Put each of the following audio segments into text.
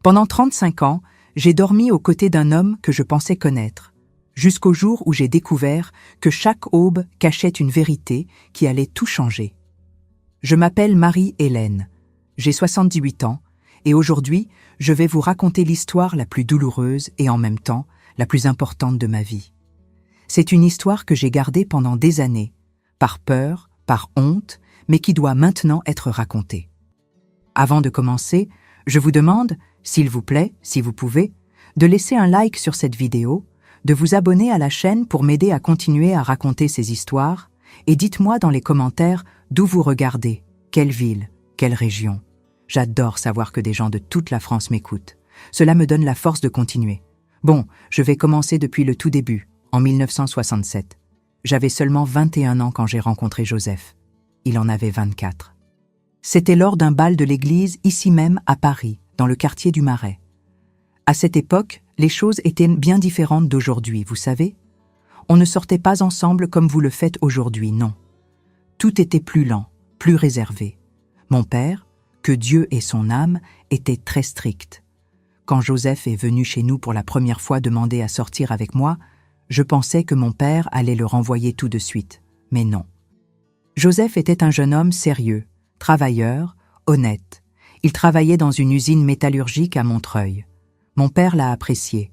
Pendant 35 ans, j'ai dormi aux côtés d'un homme que je pensais connaître, jusqu'au jour où j'ai découvert que chaque aube cachait une vérité qui allait tout changer. Je m'appelle Marie-Hélène, j'ai 78 ans, et aujourd'hui, je vais vous raconter l'histoire la plus douloureuse et en même temps la plus importante de ma vie. C'est une histoire que j'ai gardée pendant des années, par peur, par honte, mais qui doit maintenant être racontée. Avant de commencer, je vous demande, s'il vous plaît, si vous pouvez, de laisser un like sur cette vidéo, de vous abonner à la chaîne pour m'aider à continuer à raconter ces histoires, et dites-moi dans les commentaires d'où vous regardez, quelle ville, quelle région. J'adore savoir que des gens de toute la France m'écoutent. Cela me donne la force de continuer. Bon, je vais commencer depuis le tout début, en 1967. J'avais seulement 21 ans quand j'ai rencontré Joseph. Il en avait 24. C'était lors d'un bal de l'église ici même à Paris, dans le quartier du Marais. À cette époque, les choses étaient bien différentes d'aujourd'hui, vous savez. On ne sortait pas ensemble comme vous le faites aujourd'hui, non. Tout était plus lent, plus réservé. Mon père, que Dieu ait son âme, était très strict. Quand Joseph est venu chez nous pour la première fois demander à sortir avec moi, je pensais que mon père allait le renvoyer tout de suite, mais non. Joseph était un jeune homme sérieux, travailleur, honnête. Il travaillait dans une usine métallurgique à Montreuil. Mon père l'a apprécié.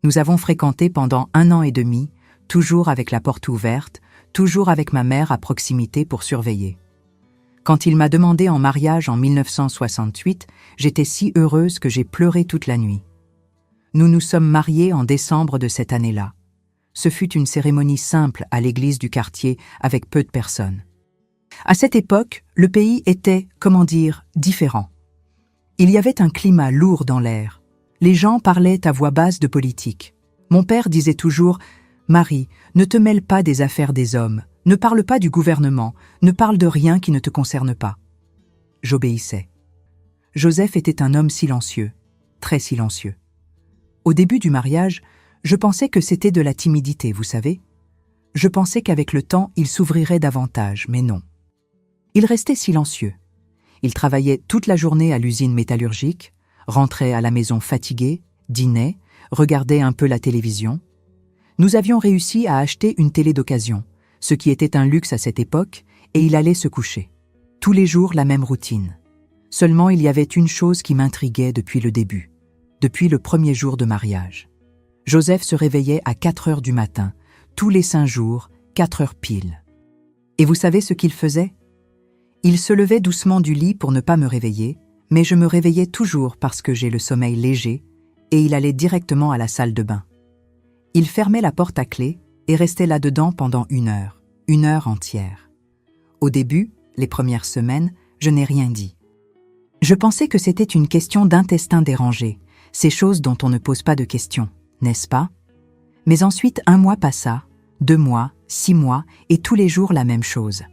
Nous avons fréquenté pendant 1 an et demi, toujours avec la porte ouverte, toujours avec ma mère à proximité pour surveiller. Quand il m'a demandé en mariage en 1968, j'étais si heureuse que j'ai pleuré toute la nuit. Nous nous sommes mariés en décembre de cette année-là. Ce fut une cérémonie simple à l'église du quartier avec peu de personnes. À cette époque, le pays était, différent. Il y avait un climat lourd dans l'air. Les gens parlaient à voix basse de politique. Mon père disait toujours « Marie, ne te mêle pas des affaires des hommes, ne parle pas du gouvernement, ne parle de rien qui ne te concerne pas. » J'obéissais. Joseph était un homme silencieux, très silencieux. Au début du mariage, je pensais que c'était de la timidité, vous savez. Je pensais qu'avec le temps, il s'ouvrirait davantage, mais non. Il restait silencieux. Il travaillait toute la journée à l'usine métallurgique, rentrait à la maison fatigué, dînait, regardait un peu la télévision. Nous avions réussi à acheter une télé d'occasion, ce qui était un luxe à cette époque, et il allait se coucher. Tous les jours, la même routine. Seulement, il y avait une chose qui m'intriguait depuis le début, depuis le premier jour de mariage. Joseph se réveillait à 4 heures du matin, tous les 5 jours, 4 heures pile. Et vous savez ce qu'il faisait ? Il se levait doucement du lit pour ne pas me réveiller, mais je me réveillais toujours parce que j'ai le sommeil léger, et il allait directement à la salle de bain. Il fermait la porte à clé et restait là-dedans pendant 1 heure entière. Au début, les premières semaines, je n'ai rien dit. Je pensais que c'était une question d'intestin dérangé, ces choses dont on ne pose pas de questions, n'est-ce pas ? Mais ensuite, 1 mois passa, 2 mois, 6 mois, et tous les jours la même chose.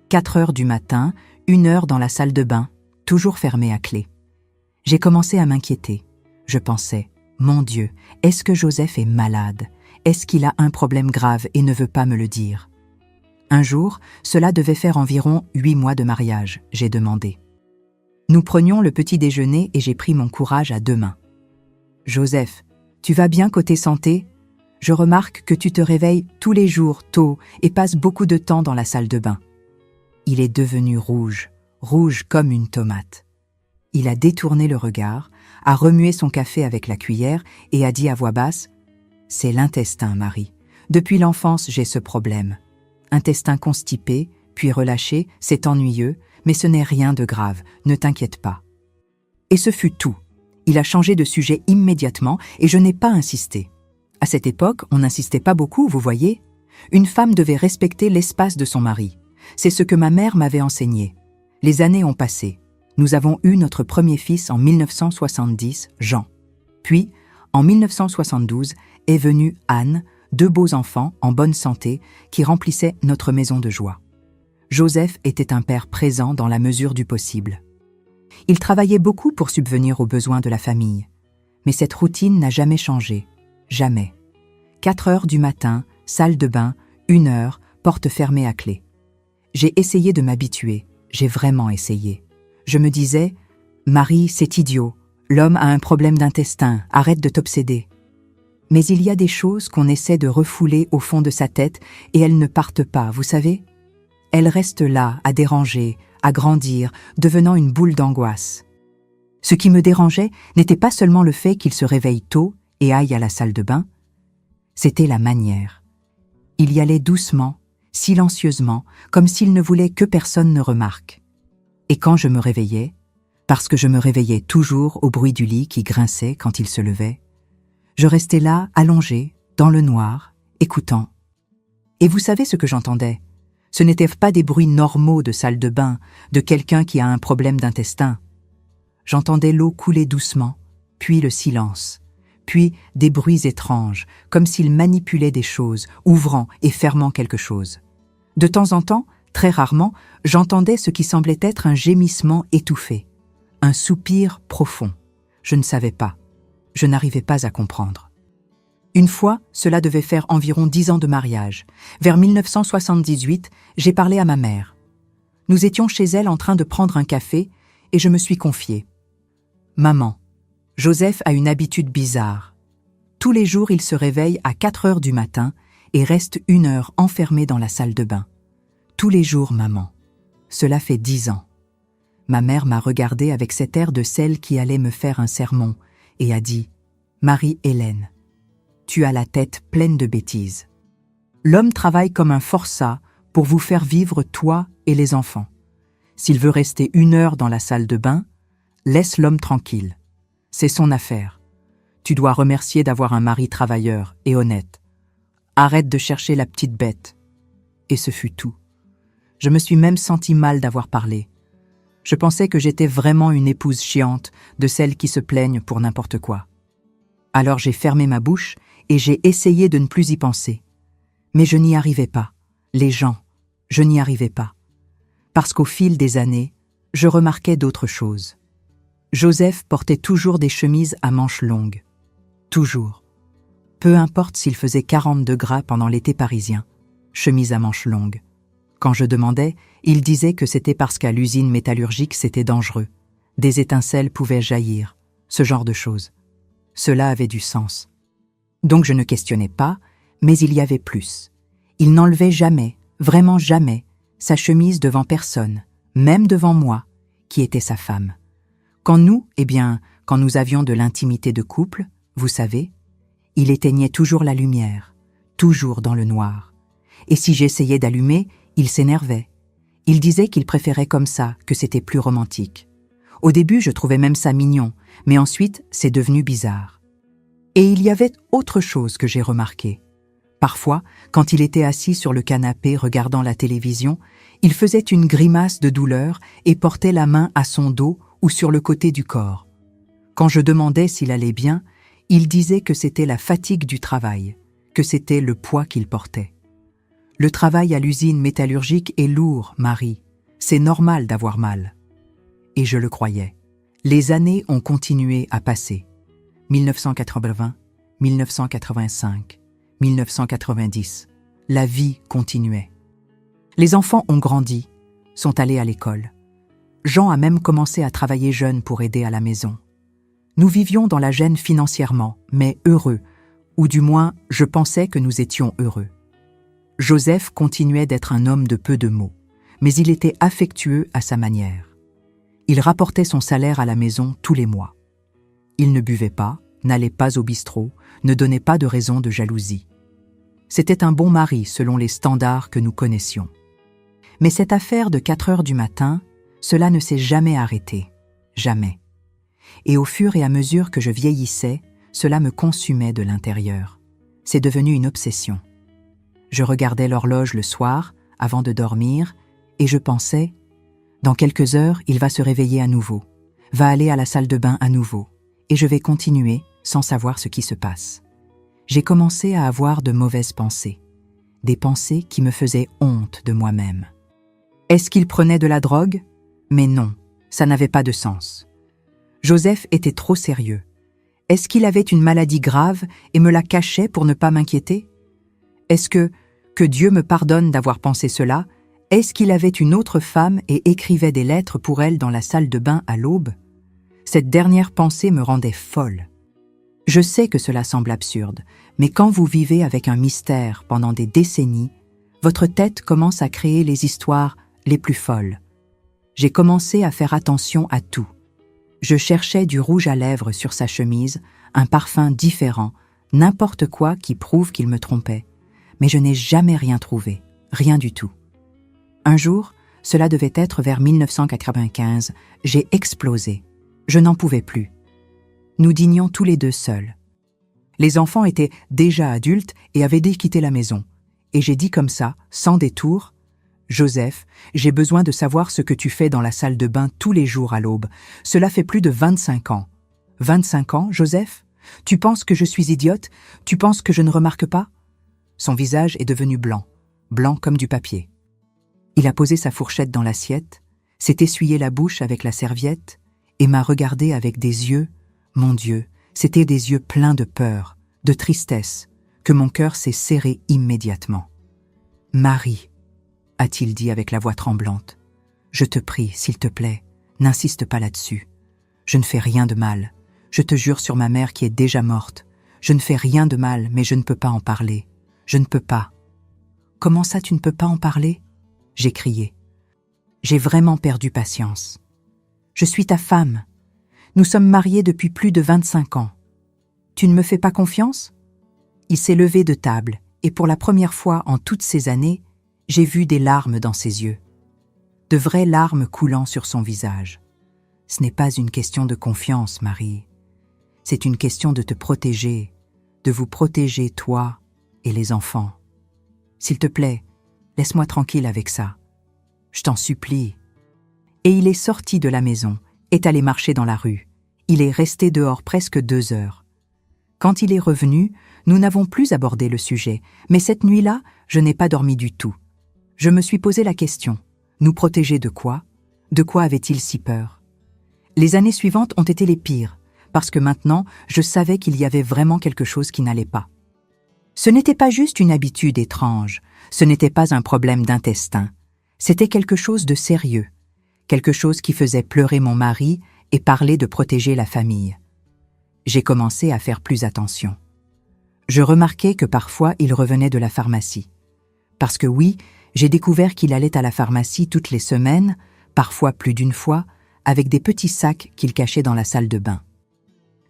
4 heures du matin, 1 heure dans la salle de bain, toujours fermée à clé. J'ai commencé à m'inquiéter. Je pensais, mon Dieu, est-ce que Joseph est malade ? Est-ce qu'il a un problème grave et ne veut pas me le dire ? Un jour, cela devait faire environ 8 mois de mariage, j'ai demandé. Nous prenions le petit déjeuner et j'ai pris mon courage à 2 mains. Joseph, tu vas bien côté santé ? Je remarque que tu te réveilles tous les jours tôt et passes beaucoup de temps dans la salle de bain. Il est devenu rouge, rouge comme une tomate. Il a détourné le regard, a remué son café avec la cuillère et a dit à voix basse « C'est l'intestin, Marie. Depuis l'enfance, j'ai ce problème. Intestin constipé, puis relâché, c'est ennuyeux, mais ce n'est rien de grave, ne t'inquiète pas. » Et ce fut tout. Il a changé de sujet immédiatement et je n'ai pas insisté. À cette époque, on n'insistait pas beaucoup, vous voyez. Une femme devait respecter l'espace de son mari. C'est ce que ma mère m'avait enseigné. Les années ont passé. Nous avons eu notre premier fils en 1970, Jean. Puis, en 1972, est venue Anne, 2 beaux enfants en bonne santé qui remplissaient notre maison de joie. Joseph était un père présent dans la mesure du possible. Il travaillait beaucoup pour subvenir aux besoins de la famille. Mais cette routine n'a jamais changé. Jamais. 4 heures du matin, salle de bain, 1 heure, porte fermée à clé. J'ai essayé de m'habituer. J'ai vraiment essayé. Je me disais, Marie, c'est idiot. L'homme a un problème d'intestin, arrête de t'obséder. Mais il y a des choses qu'on essaie de refouler au fond de sa tête et elles ne partent pas, vous savez? Elles restent là, à déranger, à grandir, devenant une boule d'angoisse. Ce qui me dérangeait n'était pas seulement le fait qu'il se réveille tôt et aille à la salle de bain, c'était la manière. Il y allait doucement, silencieusement, comme s'il ne voulait que personne ne remarque. Et quand je me réveillais, parce que je me réveillais toujours au bruit du lit qui grinçait quand il se levait, je restais là, allongée, dans le noir, écoutant. Et vous savez ce que j'entendais? Ce n'étaient pas des bruits normaux de salle de bain, de quelqu'un qui a un problème d'intestin. J'entendais l'eau couler doucement, puis le silence, puis des bruits étranges, comme s'il manipulait des choses, ouvrant et fermant quelque chose. De temps en temps, très rarement, j'entendais ce qui semblait être un gémissement étouffé, un soupir profond. Je ne savais pas. Je n'arrivais pas à comprendre. Une fois, cela devait faire environ 10 ans de mariage. Vers 1978, j'ai parlé à ma mère. Nous étions chez elle en train de prendre un café et je me suis confiée. « Maman, Joseph a une habitude bizarre. Tous les jours, il se réveille à 4 heures du matin et reste 1 heure enfermé dans la salle de bain. Tous les jours, maman. Cela fait 10 ans. » Ma mère m'a regardée avec cet air de celle qui allait me faire un sermon et a dit « Marie-Hélène, tu as la tête pleine de bêtises. L'homme travaille comme un forçat pour vous faire vivre toi et les enfants. S'il veut rester 1 heure dans la salle de bain, laisse l'homme tranquille. C'est son affaire. Tu dois remercier d'avoir un mari travailleur et honnête. Arrête de chercher la petite bête. » Et ce fut tout. Je me suis même senti mal d'avoir parlé. Je pensais que j'étais vraiment une épouse chiante, de celles qui se plaignent pour n'importe quoi. Alors j'ai fermé ma bouche et j'ai essayé de ne plus y penser. Mais je n'y arrivais pas. Les gens, je n'y arrivais pas. Parce qu'au fil des années, je remarquais d'autres choses. Joseph portait toujours des chemises à manches longues. Toujours. Peu importe s'il faisait 40 degrés pendant l'été parisien. Chemise à manches longues. Quand je demandais, il disait que c'était parce qu'à l'usine métallurgique c'était dangereux. Des étincelles pouvaient jaillir, ce genre de choses. Cela avait du sens. Donc je ne questionnais pas, mais il y avait plus. Il n'enlevait jamais, vraiment jamais, sa chemise devant personne, même devant moi, qui était sa femme. Quand nous avions de l'intimité de couple, vous savez, il éteignait toujours la lumière, toujours dans le noir. Et si j'essayais d'allumer, il s'énervait. Il disait qu'il préférait comme ça, que c'était plus romantique. Au début, je trouvais même ça mignon, mais ensuite, c'est devenu bizarre. Et il y avait autre chose que j'ai remarqué. Parfois, quand il était assis sur le canapé regardant la télévision, il faisait une grimace de douleur et portait la main à son dos ou sur le côté du corps. Quand je demandais s'il allait bien, il disait que c'était la fatigue du travail, que c'était le poids qu'il portait. Le travail à l'usine métallurgique est lourd, Marie. C'est normal d'avoir mal. Et je le croyais. Les années ont continué à passer. 1980, 1985, 1990. La vie continuait. Les enfants ont grandi, sont allés à l'école. Jean a même commencé à travailler jeune pour aider à la maison. Nous vivions dans la gêne financièrement, mais heureux, ou du moins, je pensais que nous étions heureux. Joseph continuait d'être un homme de peu de mots, mais il était affectueux à sa manière. Il rapportait son salaire à la maison tous les mois. Il ne buvait pas, n'allait pas au bistrot, ne donnait pas de raison de jalousie. C'était un bon mari selon les standards que nous connaissions. Mais cette affaire de 4 heures du matin, cela ne s'est jamais arrêté. Jamais. Et au fur et à mesure que je vieillissais, cela me consumait de l'intérieur. C'est devenu une obsession. Je regardais l'horloge le soir, avant de dormir, et je pensais, dans quelques heures, il va se réveiller à nouveau, va aller à la salle de bain à nouveau, et je vais continuer sans savoir ce qui se passe. J'ai commencé à avoir de mauvaises pensées, des pensées qui me faisaient honte de moi-même. Est-ce qu'il prenait de la drogue? Mais non, ça n'avait pas de sens. Joseph était trop sérieux. Est-ce qu'il avait une maladie grave et me la cachait pour ne pas m'inquiéter? Est-ce que Dieu me pardonne d'avoir pensé cela, est-ce qu'il avait une autre femme et écrivait des lettres pour elle dans la salle de bain à l'aube? Cette dernière pensée me rendait folle. Je sais que cela semble absurde, mais quand vous vivez avec un mystère pendant des décennies, votre tête commence à créer les histoires les plus folles. J'ai commencé à faire attention à tout. Je cherchais du rouge à lèvres sur sa chemise, un parfum différent, n'importe quoi qui prouve qu'il me trompait. Mais je n'ai jamais rien trouvé, rien du tout. Un jour, cela devait être vers 1995, j'ai explosé. Je n'en pouvais plus. Nous dînions tous les deux seuls. Les enfants étaient déjà adultes et avaient dû quitter la maison. Et j'ai dit comme ça, sans détour, « Joseph, j'ai besoin de savoir ce que tu fais dans la salle de bain tous les jours à l'aube. Cela fait plus de 25 ans. » « 25 ans, Joseph ? Tu penses que je suis idiote ? Tu penses que je ne remarque pas ?» Son visage est devenu blanc, blanc comme du papier. Il a posé sa fourchette dans l'assiette, s'est essuyé la bouche avec la serviette et m'a regardé avec des yeux, mon Dieu, c'étaient des yeux pleins de peur, de tristesse, que mon cœur s'est serré immédiatement. « Marie, a-t-il dit avec la voix tremblante, je te prie, s'il te plaît, n'insiste pas là-dessus. Je ne fais rien de mal. Je te jure sur ma mère qui est déjà morte. Je ne fais rien de mal, mais je ne peux pas en parler. Je ne peux pas. »« Comment ça, tu ne peux pas en parler ?» j'ai crié. J'ai vraiment perdu patience. Je suis ta femme. Nous sommes mariés depuis plus de 25 ans. Tu ne me fais pas confiance ? Il s'est levé de table, et pour la première fois en toutes ces années, j'ai vu des larmes dans ses yeux. De vraies larmes coulant sur son visage. Ce n'est pas une question de confiance, Marie. C'est une question de te protéger, de vous protéger, toi et les enfants. S'il te plaît, laisse-moi tranquille avec ça. Je t'en supplie. Et il est sorti de la maison, est allé marcher dans la rue. Il est resté dehors presque 2 heures. Quand il est revenu, nous n'avons plus abordé le sujet, mais cette nuit-là, je n'ai pas dormi du tout. Je me suis posé la question, nous protéger de quoi ? De quoi avait-il si peur ? Les années suivantes ont été les pires, parce que maintenant, je savais qu'il y avait vraiment quelque chose qui n'allait pas. Ce n'était pas juste une habitude étrange, ce n'était pas un problème d'intestin, c'était quelque chose de sérieux, quelque chose qui faisait pleurer mon mari et parler de protéger la famille. J'ai commencé à faire plus attention. Je remarquais que parfois il revenait de la pharmacie. Parce que oui, j'ai découvert qu'il allait à la pharmacie toutes les semaines, parfois plus d'une fois, avec des petits sacs qu'il cachait dans la salle de bain.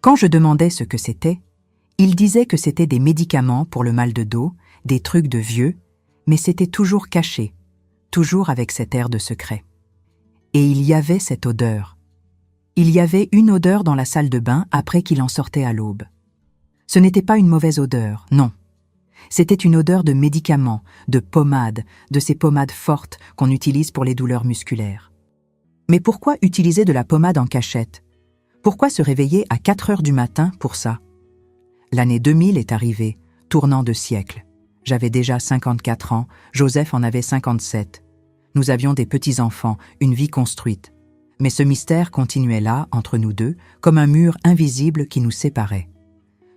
Quand je demandais ce que c'était, il disait que c'était des médicaments pour le mal de dos, des trucs de vieux, mais c'était toujours caché, toujours avec cet air de secret. Et il y avait cette odeur. Il y avait une odeur dans la salle de bain après qu'il en sortait à l'aube. Ce n'était pas une mauvaise odeur, non. C'était une odeur de médicaments, de pommades, de ces pommades fortes qu'on utilise pour les douleurs musculaires. Mais pourquoi utiliser de la pommade en cachette ? Pourquoi se réveiller à 4 heures du matin pour ça ? L'année 2000 est arrivée, tournant de siècle. J'avais déjà 54 ans, Joseph en avait 57. Nous avions des petits-enfants, une vie construite. Mais ce mystère continuait là, entre nous deux, comme un mur invisible qui nous séparait.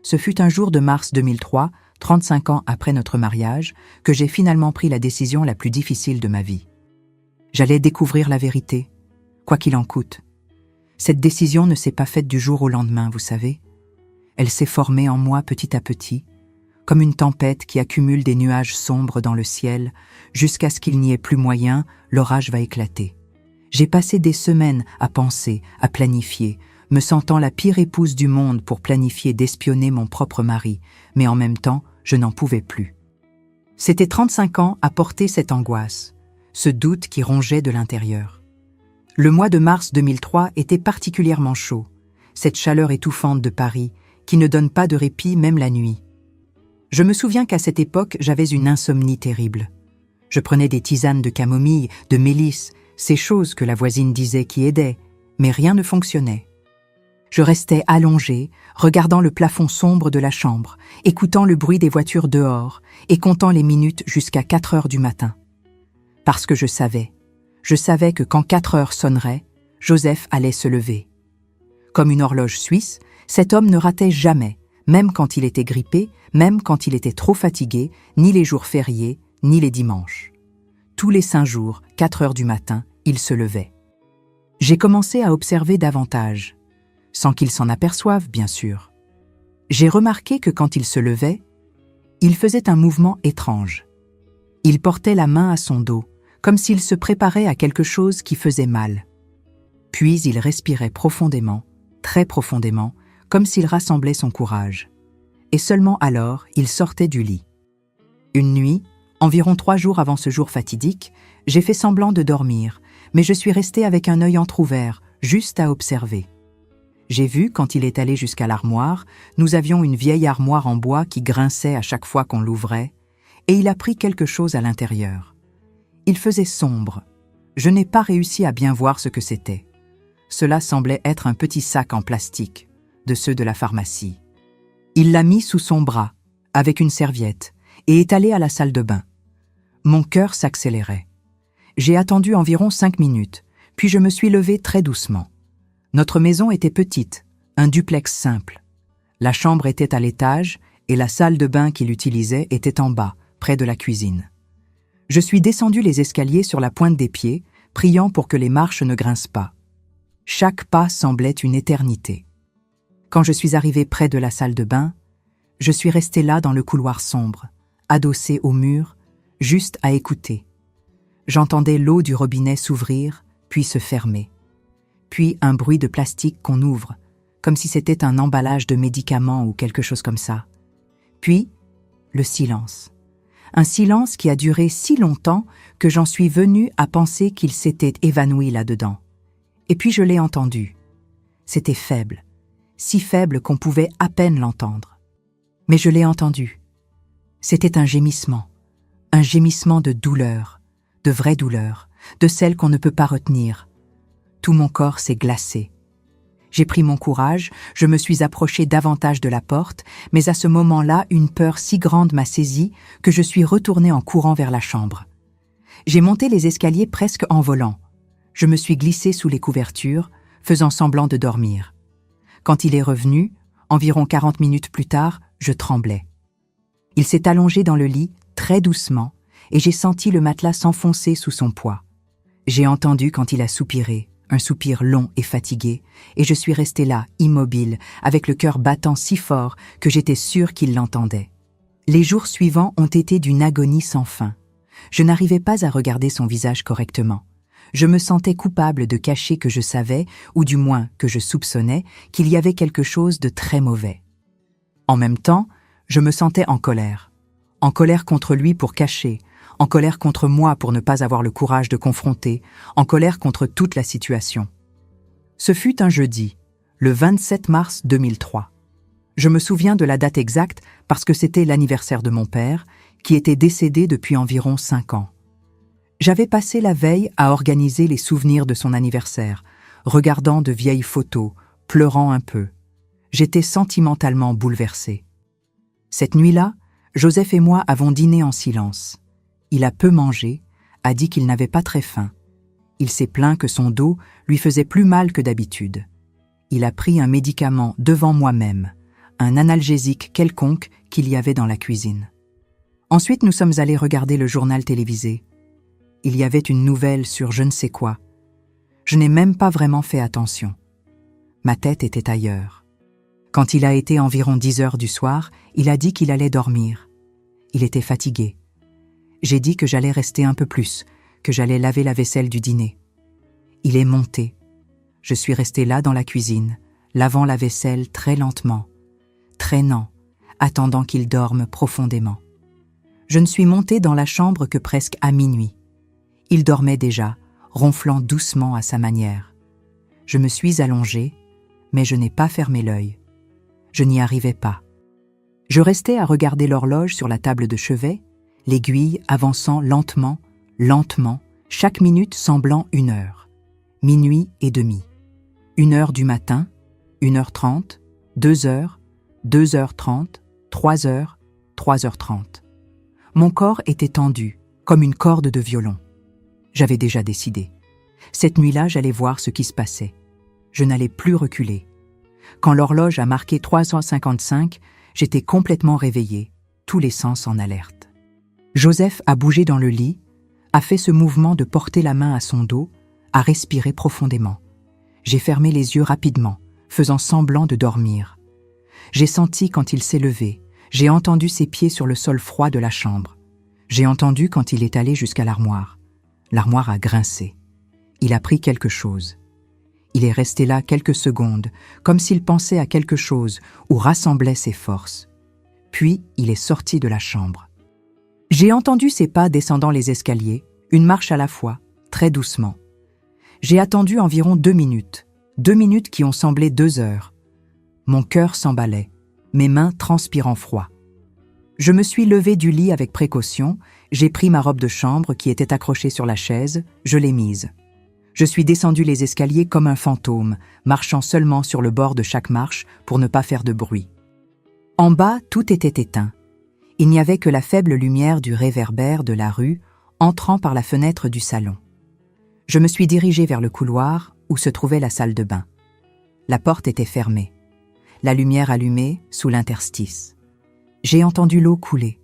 Ce fut un jour de mars 2003, 35 ans après notre mariage, que j'ai finalement pris la décision la plus difficile de ma vie. J'allais découvrir la vérité, quoi qu'il en coûte. Cette décision ne s'est pas faite du jour au lendemain, vous savez. Elle s'est formée en moi petit à petit, comme une tempête qui accumule des nuages sombres dans le ciel, jusqu'à ce qu'il n'y ait plus moyen, l'orage va éclater. J'ai passé des semaines à penser, à planifier, me sentant la pire épouse du monde pour planifier d'espionner mon propre mari, mais en même temps, je n'en pouvais plus. C'était 35 ans à porter cette angoisse, ce doute qui rongeait de l'intérieur. Le mois de mars 2003 était particulièrement chaud, cette chaleur étouffante de Paris, qui ne donne pas de répit même la nuit. Je me souviens qu'à cette époque, j'avais une insomnie terrible. Je prenais des tisanes de camomille, de mélisse, ces choses que la voisine disait qui aidaient, mais rien ne fonctionnait. Je restais allongée, regardant le plafond sombre de la chambre, écoutant le bruit des voitures dehors et comptant les minutes jusqu'à 4 heures du matin. Parce que je savais que quand 4 heures sonneraient, Joseph allait se lever. Comme une horloge suisse, cet homme ne ratait jamais, même quand il était grippé, même quand il était trop fatigué, ni les jours fériés, ni les dimanches. Tous les 5 jours, 4 heures du matin, il se levait. J'ai commencé à observer davantage. sans qu'il s'en aperçoive, bien sûr. J'ai remarqué que quand il se levait, il faisait un mouvement étrange. Il portait la main à son dos, comme s'il se préparait à quelque chose qui faisait mal. Puis il respirait profondément, très profondément, comme s'il rassemblait son courage. Et seulement alors, il sortait du lit. Une nuit, environ 3 jours avant ce jour fatidique, j'ai fait semblant de dormir, mais je suis restée avec un œil entrouvert, juste à observer. J'ai vu, quand il est allé jusqu'à l'armoire, nous avions une vieille armoire en bois qui grinçait à chaque fois qu'on l'ouvrait, et il a pris quelque chose à l'intérieur. Il faisait sombre. Je n'ai pas réussi à bien voir ce que c'était. Cela semblait être un petit sac en plastique, de ceux de la pharmacie. Il l'a mis sous son bras, avec une serviette, et est allé à la salle de bain. Mon cœur s'accélérait. J'ai attendu environ 5 minutes, puis je me suis levée très doucement. Notre maison était petite, un duplex simple. La chambre était à l'étage et la salle de bain qu'il utilisait était en bas, près de la cuisine. Je suis descendue les escaliers sur la pointe des pieds, priant pour que les marches ne grincent pas. Chaque pas semblait une éternité. Quand je suis arrivée près de la salle de bain, je suis restée là dans le couloir sombre, adossée au mur, juste à écouter. J'entendais l'eau du robinet s'ouvrir, puis se fermer. Puis un bruit de plastique qu'on ouvre, comme si c'était un emballage de médicaments ou quelque chose comme ça. Puis, le silence. Un silence qui a duré si longtemps que j'en suis venue à penser qu'il s'était évanoui là-dedans. Et puis je l'ai entendu. C'était faible, si faible qu'on pouvait à peine l'entendre. Mais je l'ai entendu. C'était un gémissement de douleur, de vraie douleur, de celle qu'on ne peut pas retenir. Tout mon corps s'est glacé. J'ai pris mon courage, je me suis approchée davantage de la porte, mais à ce moment-là, une peur si grande m'a saisie que je suis retournée en courant vers la chambre. J'ai monté les escaliers presque en volant. Je me suis glissée sous les couvertures, faisant semblant de dormir. Quand il est revenu, environ 40 minutes plus tard, je tremblais. Il s'est allongé dans le lit, très doucement, et j'ai senti le matelas s'enfoncer sous son poids. J'ai entendu quand il a soupiré, un soupir long et fatigué, et je suis restée là, immobile, avec le cœur battant si fort que j'étais sûre qu'il l'entendait. Les jours suivants ont été d'une agonie sans fin. Je n'arrivais pas à regarder son visage correctement. Je me sentais coupable de cacher que je savais, ou du moins que je soupçonnais, qu'il y avait quelque chose de très mauvais. En même temps, je me sentais en colère contre lui pour cacher, en colère contre moi pour ne pas avoir le courage de confronter, en colère contre toute la situation. Ce fut un jeudi, le 27 mars 2003. Je me souviens de la date exacte parce que c'était l'anniversaire de mon père, qui était décédé depuis environ 5 ans. J'avais passé la veille à organiser les souvenirs de son anniversaire, regardant de vieilles photos, pleurant un peu. J'étais sentimentalement bouleversée. Cette nuit-là, Joseph et moi avons dîné en silence. Il a peu mangé, a dit qu'il n'avait pas très faim. Il s'est plaint que son dos lui faisait plus mal que d'habitude. Il a pris un médicament devant moi-même, un analgésique quelconque qu'il y avait dans la cuisine. Ensuite, nous sommes allés regarder le journal télévisé. Il y avait une nouvelle sur je ne sais quoi. Je n'ai même pas vraiment fait attention. Ma tête était ailleurs. Quand il a été environ 10 heures du soir, il a dit qu'il allait dormir. Il était fatigué. J'ai dit que j'allais rester un peu plus, que j'allais laver la vaisselle du dîner. Il est monté. Je suis restée là dans la cuisine, lavant la vaisselle très lentement, traînant, attendant qu'il dorme profondément. Je ne suis montée dans la chambre que presque à minuit. Il dormait déjà, ronflant doucement à sa manière. Je me suis allongée, mais je n'ai pas fermé l'œil. Je n'y arrivais pas. Je restais à regarder l'horloge sur la table de chevet, l'aiguille avançant lentement, chaque minute semblant 1 heure. Minuit et demi. 1 heure du matin, 1h30, 2 heures, 2h30, 3 heures, 3h30. Mon corps était tendu, comme une corde de violon. J'avais déjà décidé. Cette nuit-là, j'allais voir ce qui se passait. Je n'allais plus reculer. Quand l'horloge a marqué 3h55, j'étais complètement réveillée, tous les sens en alerte. Joseph a bougé dans le lit, a fait ce mouvement de porter la main à son dos, a respiré profondément. J'ai fermé les yeux rapidement, faisant semblant de dormir. J'ai senti quand il s'est levé, j'ai entendu ses pieds sur le sol froid de la chambre. J'ai entendu quand il est allé jusqu'à l'armoire. L'armoire a grincé. Il a pris quelque chose. Il est resté là quelques secondes, comme s'il pensait à quelque chose ou rassemblait ses forces. Puis il est sorti de la chambre. J'ai entendu ses pas descendant les escaliers, une marche à la fois, très doucement. J'ai attendu environ 2 minutes, 2 minutes qui ont semblé 2 heures. Mon cœur s'emballait, mes mains transpirant froid. Je me suis levée du lit avec précaution, j'ai pris ma robe de chambre qui était accrochée sur la chaise, je l'ai mise. Je suis descendue les escaliers comme un fantôme, marchant seulement sur le bord de chaque marche pour ne pas faire de bruit. En bas, tout était éteint. Il n'y avait que la faible lumière du réverbère de la rue entrant par la fenêtre du salon. Je me suis dirigée vers le couloir où se trouvait la salle de bain. La porte était fermée. La lumière allumée sous l'interstice. J'ai entendu l'eau couler.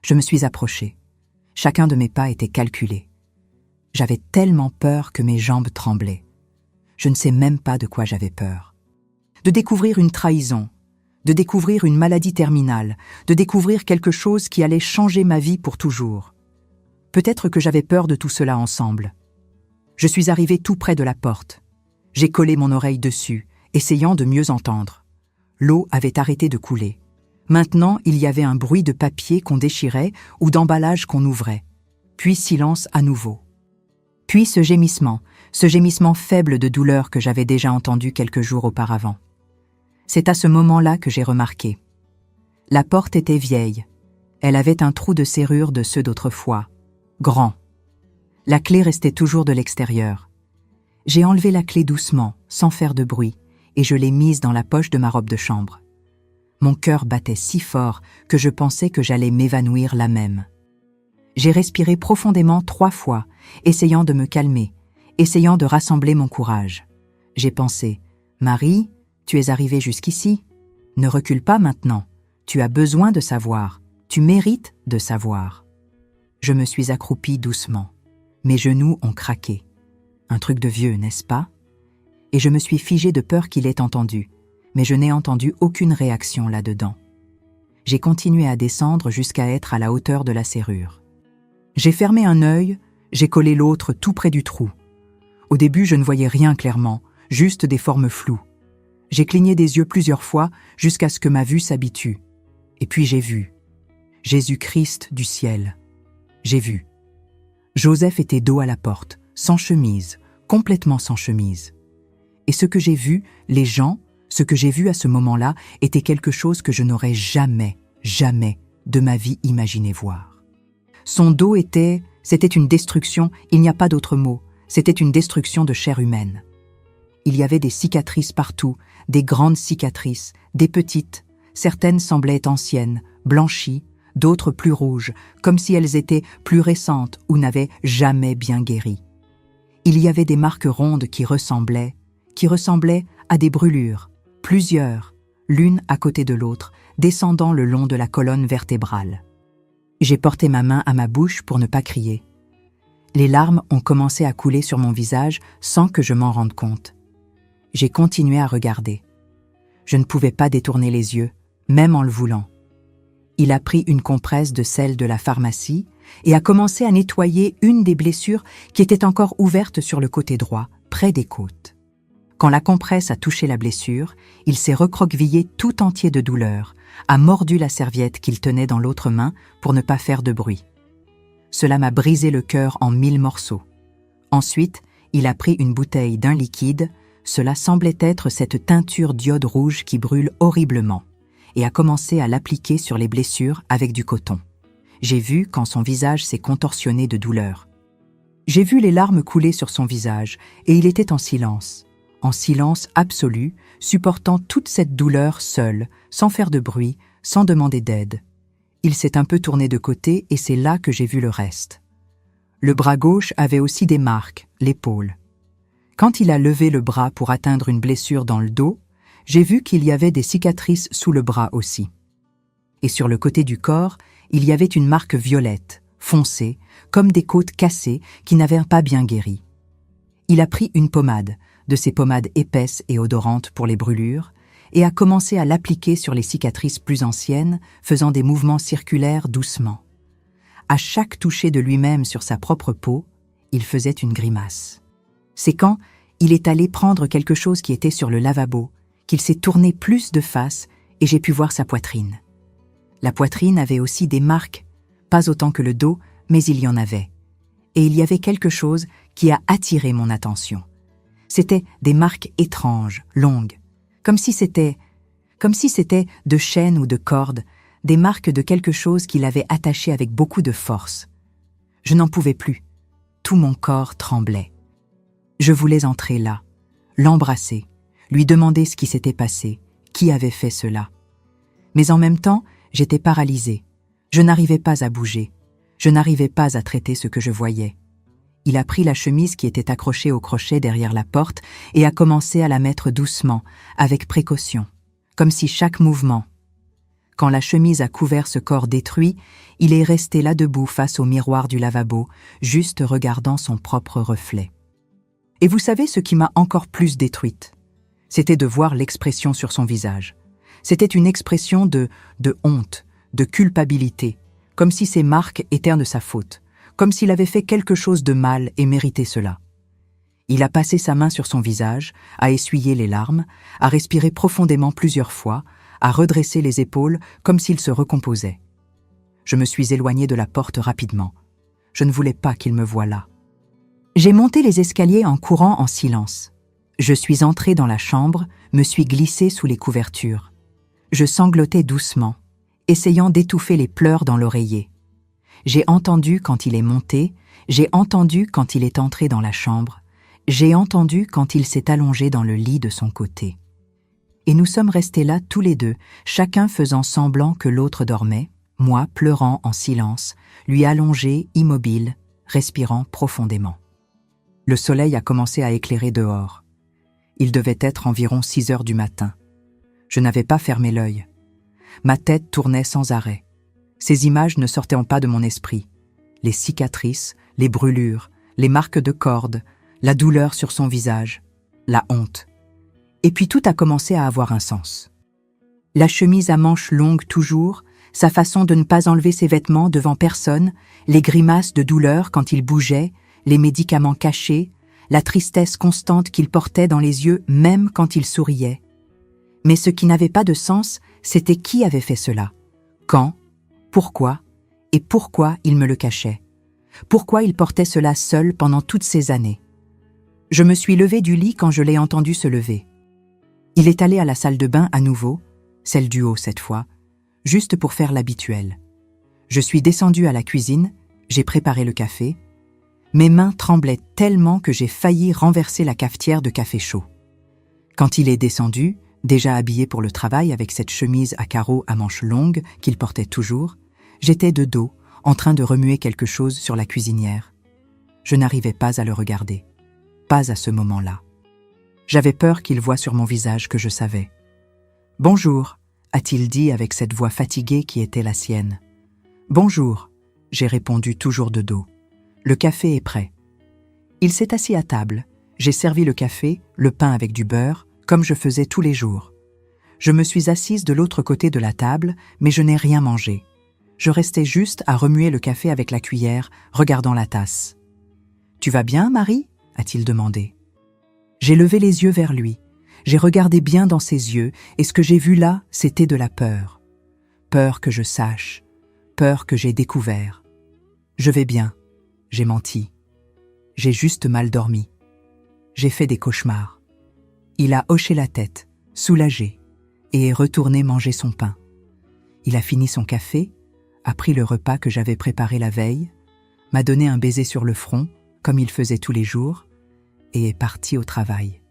Je me suis approchée. Chacun de mes pas était calculé. J'avais tellement peur que mes jambes tremblaient. Je ne sais même pas de quoi j'avais peur. De découvrir une trahison, de découvrir une maladie terminale, de découvrir quelque chose qui allait changer ma vie pour toujours. Peut-être que j'avais peur de tout cela ensemble. Je suis arrivée tout près de la porte. J'ai collé mon oreille dessus, essayant de mieux entendre. L'eau avait arrêté de couler. Maintenant, il y avait un bruit de papier qu'on déchirait ou d'emballage qu'on ouvrait. Puis silence à nouveau. Puis ce gémissement faible de douleur que j'avais déjà entendu quelques jours auparavant. C'est à ce moment-là que j'ai remarqué. La porte était vieille. Elle avait un trou de serrure de ceux d'autrefois, grand. La clé restait toujours de l'extérieur. J'ai enlevé la clé doucement, sans faire de bruit, et je l'ai mise dans la poche de ma robe de chambre. Mon cœur battait si fort que je pensais que j'allais m'évanouir là même. J'ai respiré profondément 3 fois, essayant de me calmer, essayant de rassembler mon courage. J'ai pensé, « Marie, tu es arrivée jusqu'ici. Ne recule pas maintenant. Tu as besoin de savoir. Tu mérites de savoir. » Je me suis accroupie doucement. Mes genoux ont craqué. Un truc de vieux, n'est-ce pas? Et je me suis figée de peur qu'il ait entendu, mais je n'ai entendu aucune réaction là-dedans. J'ai continué à descendre jusqu'à être à la hauteur de la serrure. J'ai fermé un œil, j'ai collé l'autre tout près du trou. Au début, je ne voyais rien clairement, juste des formes floues. J'ai cligné des yeux plusieurs fois jusqu'à ce que ma vue s'habitue. Et puis j'ai vu. Jésus-Christ du ciel. J'ai vu. Joseph était dos à la porte, sans chemise, complètement sans chemise. Et ce que j'ai vu, les gens, ce que j'ai vu à ce moment-là, était quelque chose que je n'aurais jamais, jamais de ma vie imaginé voir. Son dos c'était une destruction, il n'y a pas d'autre mot, c'était une destruction de chair humaine. Il y avait des cicatrices partout, des grandes cicatrices, des petites, certaines semblaient anciennes, blanchies, d'autres plus rouges, comme si elles étaient plus récentes ou n'avaient jamais bien guéri. Il y avait des marques rondes qui ressemblaient à des brûlures, plusieurs, l'une à côté de l'autre, descendant le long de la colonne vertébrale. J'ai porté ma main à ma bouche pour ne pas crier. Les larmes ont commencé à couler sur mon visage sans que je m'en rende compte. J'ai continué à regarder. Je ne pouvais pas détourner les yeux, même en le voulant. Il a pris une compresse de sel de la pharmacie et a commencé à nettoyer une des blessures qui était encore ouverte sur le côté droit, près des côtes. Quand la compresse a touché la blessure, il s'est recroquevillé tout entier de douleur, a mordu la serviette qu'il tenait dans l'autre main pour ne pas faire de bruit. Cela m'a brisé le cœur en 1000 morceaux. Ensuite, il a pris une bouteille d'un liquide, cela semblait être cette teinture d'iode rouge qui brûle horriblement, et a commencé à l'appliquer sur les blessures avec du coton. J'ai vu quand son visage s'est contorsionné de douleur. J'ai vu les larmes couler sur son visage, et il était en silence absolu, supportant toute cette douleur seul, sans faire de bruit, sans demander d'aide. Il s'est un peu tourné de côté et c'est là que j'ai vu le reste. Le bras gauche avait aussi des marques, l'épaule. Quand il a levé le bras pour atteindre une blessure dans le dos, j'ai vu qu'il y avait des cicatrices sous le bras aussi. Et sur le côté du corps, il y avait une marque violette, foncée, comme des côtes cassées qui n'avaient pas bien guéri. Il a pris une pommade, de ses pommades épaisses et odorantes pour les brûlures, et a commencé à l'appliquer sur les cicatrices plus anciennes, faisant des mouvements circulaires doucement. À chaque toucher de lui-même sur sa propre peau, il faisait une grimace. C'est quand il est allé prendre quelque chose qui était sur le lavabo, qu'il s'est tourné plus de face et j'ai pu voir sa poitrine. La poitrine avait aussi des marques, pas autant que le dos, mais il y en avait. Et il y avait quelque chose qui a attiré mon attention. C'étaient des marques étranges, longues, comme si c'était de chaînes ou de cordes, des marques de quelque chose qui l'avait attaché avec beaucoup de force. Je n'en pouvais plus. Tout mon corps tremblait. Je voulais entrer là, l'embrasser, lui demander ce qui s'était passé, qui avait fait cela. Mais en même temps, j'étais paralysée. Je n'arrivais pas à bouger. Je n'arrivais pas à traiter ce que je voyais. Il a pris la chemise qui était accrochée au crochet derrière la porte et a commencé à la mettre doucement, avec précaution, comme si chaque mouvement. Quand la chemise a couvert ce corps détruit, il est resté là debout face au miroir du lavabo, juste regardant son propre reflet. Et vous savez ce qui m'a encore plus détruite? C'était de voir l'expression sur son visage. C'était une expression de honte, de culpabilité, comme si ces marques étaient de sa faute, comme s'il avait fait quelque chose de mal et méritait cela. Il a passé sa main sur son visage, a essuyé les larmes, a respiré profondément plusieurs fois, a redressé les épaules comme s'il se recomposait. Je me suis éloignée de la porte rapidement. Je ne voulais pas qu'il me voie là. J'ai monté les escaliers en courant en silence. Je suis entrée dans la chambre, me suis glissée sous les couvertures. Je sanglotais doucement, essayant d'étouffer les pleurs dans l'oreiller. J'ai entendu quand il est monté, j'ai entendu quand il est entré dans la chambre, j'ai entendu quand il s'est allongé dans le lit de son côté. Et nous sommes restés là tous les deux, chacun faisant semblant que l'autre dormait, moi pleurant en silence, lui allongé, immobile, respirant profondément. Le soleil a commencé à éclairer dehors. Il devait être environ 6 heures du matin. Je n'avais pas fermé l'œil. Ma tête tournait sans arrêt. Ces images ne sortaient pas de mon esprit. Les cicatrices, les brûlures, les marques de cordes, la douleur sur son visage, la honte. Et puis tout a commencé à avoir un sens. La chemise à manches longues toujours, sa façon de ne pas enlever ses vêtements devant personne, les grimaces de douleur quand il bougeait, les médicaments cachés, la tristesse constante qu'il portait dans les yeux même quand il souriait. Mais ce qui n'avait pas de sens, c'était qui avait fait cela, quand, pourquoi, et pourquoi il me le cachait. Pourquoi il portait cela seul pendant toutes ces années. Je me suis levée du lit quand je l'ai entendu se lever. Il est allé à la salle de bain à nouveau, celle du haut cette fois, juste pour faire l'habituel. Je suis descendue à la cuisine, j'ai préparé le café. Mes mains tremblaient tellement que j'ai failli renverser la cafetière de café chaud. Quand il est descendu, déjà habillé pour le travail avec cette chemise à carreaux à manches longues qu'il portait toujours, j'étais de dos, en train de remuer quelque chose sur la cuisinière. Je n'arrivais pas à le regarder. Pas à ce moment-là. J'avais peur qu'il voie sur mon visage que je savais. « Bonjour », a-t-il dit avec cette voix fatiguée qui était la sienne. « Bonjour », j'ai répondu toujours de dos. « Le café est prêt. » Il s'est assis à table. J'ai servi le café, le pain avec du beurre, comme je faisais tous les jours. Je me suis assise de l'autre côté de la table, mais je n'ai rien mangé. Je restais juste à remuer le café avec la cuillère, regardant la tasse. « Tu vas bien, Marie ?» a-t-il demandé. J'ai levé les yeux vers lui. J'ai regardé bien dans ses yeux, et ce que j'ai vu là, c'était de la peur. Peur que je sache, peur que j'ai découvert. Je vais bien, j'ai menti. J'ai juste mal dormi. J'ai fait des cauchemars. Il a hoché la tête, soulagé, et est retourné manger son pain. Il a fini son café, a pris le repas que j'avais préparé la veille, m'a donné un baiser sur le front, comme il faisait tous les jours, et est parti au travail.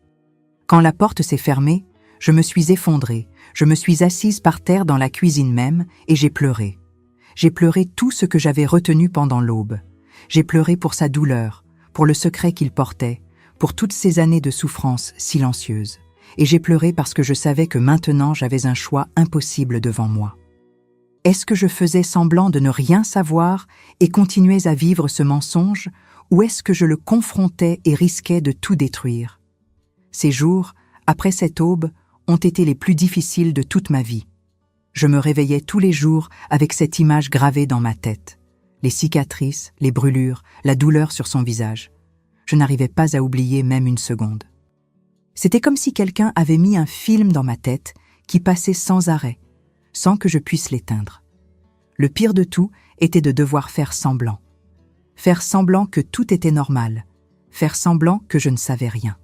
Quand la porte s'est fermée, je me suis effondrée, je me suis assise par terre dans la cuisine même et j'ai pleuré. J'ai pleuré tout ce que j'avais retenu pendant l'aube. J'ai pleuré pour sa douleur, pour le secret qu'il portait, pour toutes ces années de souffrance silencieuse. Et j'ai pleuré parce que je savais que maintenant j'avais un choix impossible devant moi. Est-ce que je faisais semblant de ne rien savoir et continuais à vivre ce mensonge, ou est-ce que je le confrontais et risquais de tout détruire? Ces jours, après cette aube, ont été les plus difficiles de toute ma vie. Je me réveillais tous les jours avec cette image gravée dans ma tête. Les cicatrices, les brûlures, la douleur sur son visage. Je n'arrivais pas à oublier même une seconde. C'était comme si quelqu'un avait mis un film dans ma tête qui passait sans arrêt, sans que je puisse l'éteindre. Le pire de tout était de devoir faire semblant. Faire semblant que tout était normal. Faire semblant que je ne savais rien.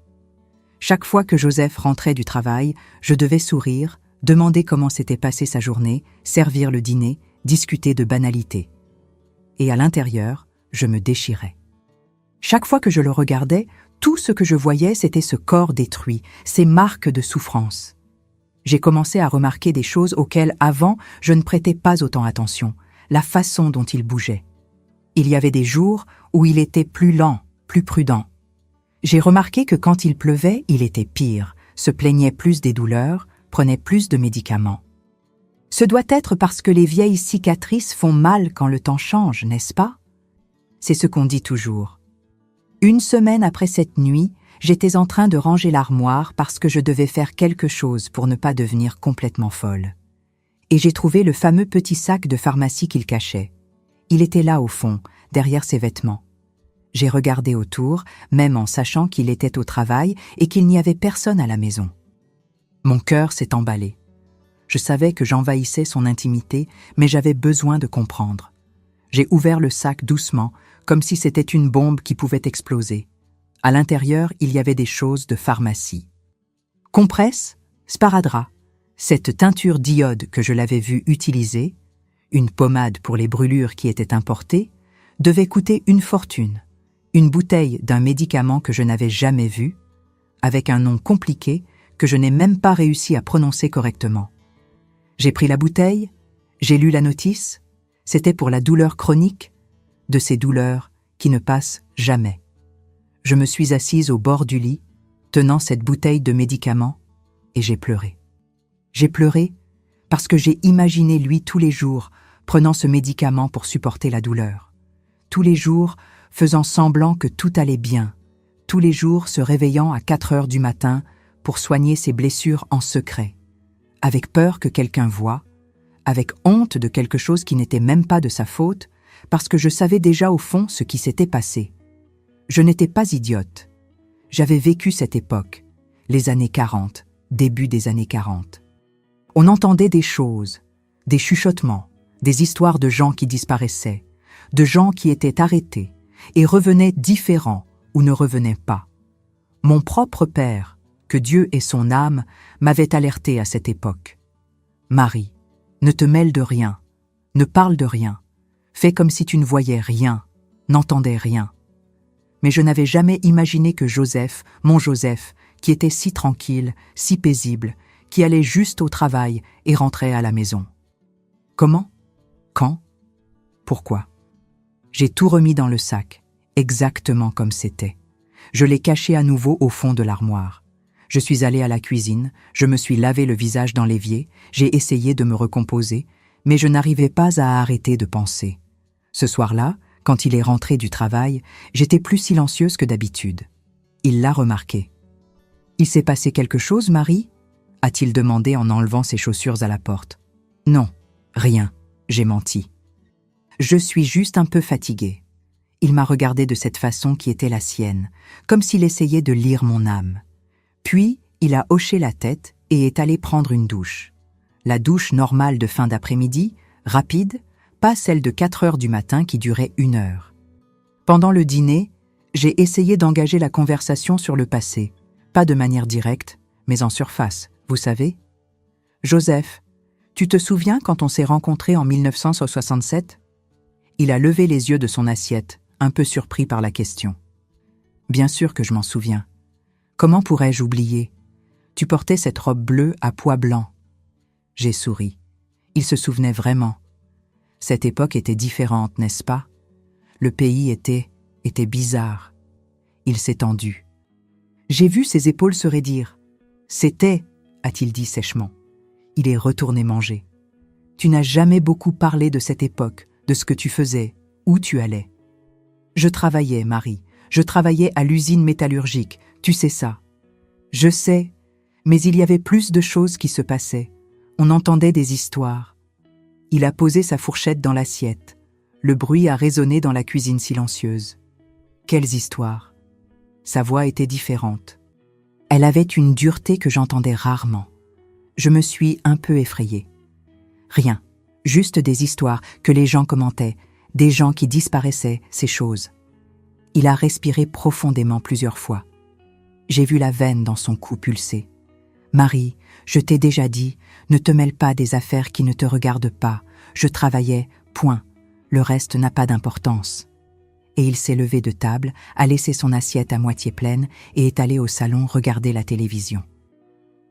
Chaque fois que Joseph rentrait du travail, je devais sourire, demander comment s'était passée sa journée, servir le dîner, discuter de banalités. Et à l'intérieur, je me déchirais. Chaque fois que je le regardais, tout ce que je voyais, c'était ce corps détruit, ces marques de souffrance. J'ai commencé à remarquer des choses auxquelles, avant, je ne prêtais pas autant attention, la façon dont il bougeait. Il y avait des jours où il était plus lent, plus prudent. J'ai remarqué que quand il pleuvait, il était pire, se plaignait plus des douleurs, prenait plus de médicaments. Ce doit être parce que les vieilles cicatrices font mal quand le temps change, n'est-ce pas? C'est ce qu'on dit toujours. Une semaine après cette nuit, j'étais en train de ranger l'armoire parce que je devais faire quelque chose pour ne pas devenir complètement folle. Et j'ai trouvé le fameux petit sac de pharmacie qu'il cachait. Il était là au fond, derrière ses vêtements. J'ai regardé autour, même en sachant qu'il était au travail et qu'il n'y avait personne à la maison. Mon cœur s'est emballé. Je savais que j'envahissais son intimité, mais j'avais besoin de comprendre. J'ai ouvert le sac doucement, comme si c'était une bombe qui pouvait exploser. À l'intérieur, il y avait des choses de pharmacie. Compresse, sparadrap, cette teinture d'iode que je l'avais vue utiliser, une pommade pour les brûlures qui étaient importées, devait coûter une fortune. Une bouteille d'un médicament que je n'avais jamais vu, avec un nom compliqué que je n'ai même pas réussi à prononcer correctement. J'ai pris la bouteille, j'ai lu la notice, c'était pour la douleur chronique, de ces douleurs qui ne passent jamais. Je me suis assise au bord du lit, tenant cette bouteille de médicament, et j'ai pleuré. J'ai pleuré parce que j'ai imaginé lui tous les jours prenant ce médicament pour supporter la douleur. Tous les jours, faisant semblant que tout allait bien, tous les jours se réveillant à 4 heures du matin pour soigner ses blessures en secret, avec peur que quelqu'un voie, avec honte de quelque chose qui n'était même pas de sa faute, parce que je savais déjà au fond ce qui s'était passé. Je n'étais pas idiote. J'avais vécu cette époque, les années 40, début des années 40. On entendait des choses, des chuchotements, des histoires de gens qui disparaissaient, de gens qui étaient arrêtés, et revenait différent ou ne revenait pas. Mon propre père, que Dieu ait son âme, m'avait alerté à cette époque. Marie, ne te mêle de rien, ne parle de rien, fais comme si tu ne voyais rien, n'entendais rien. Mais je n'avais jamais imaginé que Joseph, mon Joseph, qui était si tranquille, si paisible, qui allait juste au travail et rentrait à la maison. Comment? Quand? Pourquoi? J'ai tout remis dans le sac, exactement comme c'était. Je l'ai caché à nouveau au fond de l'armoire. Je suis allée à la cuisine, je me suis lavé le visage dans l'évier, j'ai essayé de me recomposer, mais je n'arrivais pas à arrêter de penser. Ce soir-là, quand il est rentré du travail, j'étais plus silencieuse que d'habitude. Il l'a remarqué. « Il s'est passé quelque chose, Marie ?» a-t-il demandé en enlevant ses chaussures à la porte. « Non, rien, j'ai menti. » Je suis juste un peu fatiguée. Il m'a regardée de cette façon qui était la sienne, comme s'il essayait de lire mon âme. Puis, il a hoché la tête et est allé prendre une douche. La douche normale de fin d'après-midi, rapide, pas celle de 4 heures du matin qui durait 1 heure. Pendant le dîner, j'ai essayé d'engager la conversation sur le passé, pas de manière directe, mais en surface, vous savez. « Joseph, tu te souviens quand on s'est rencontrés en 1967 ?» Il a levé les yeux de son assiette, un peu surpris par la question. « Bien sûr que je m'en souviens. Comment pourrais-je oublier? Tu portais cette robe bleue à pois blancs. » J'ai souri. Il se souvenait vraiment. Cette époque était différente, n'est-ce pas? Le pays était bizarre. Il s'est tendu. J'ai vu ses épaules se raidir. « C'était, » a-t-il dit sèchement. Il est retourné manger. « Tu n'as jamais beaucoup parlé de cette époque, de ce que tu faisais, où tu allais. » « Je travaillais, Marie. Je travaillais à l'usine métallurgique. Tu sais ça. » Je sais, mais il y avait plus de choses qui se passaient. On entendait des histoires. Il a posé sa fourchette dans l'assiette. Le bruit a résonné dans la cuisine silencieuse. Quelles histoires! Sa voix était différente. Elle avait une dureté que j'entendais rarement. Je me suis un peu effrayée. Rien, juste des histoires que les gens commentaient, des gens qui disparaissaient, ces choses. Il a respiré profondément plusieurs fois. J'ai vu la veine dans son cou pulser. « Marie, je t'ai déjà dit, ne te mêle pas des affaires qui ne te regardent pas. Je travaillais, point. Le reste n'a pas d'importance. » Et il s'est levé de table, a laissé son assiette à moitié pleine et est allé au salon regarder la télévision.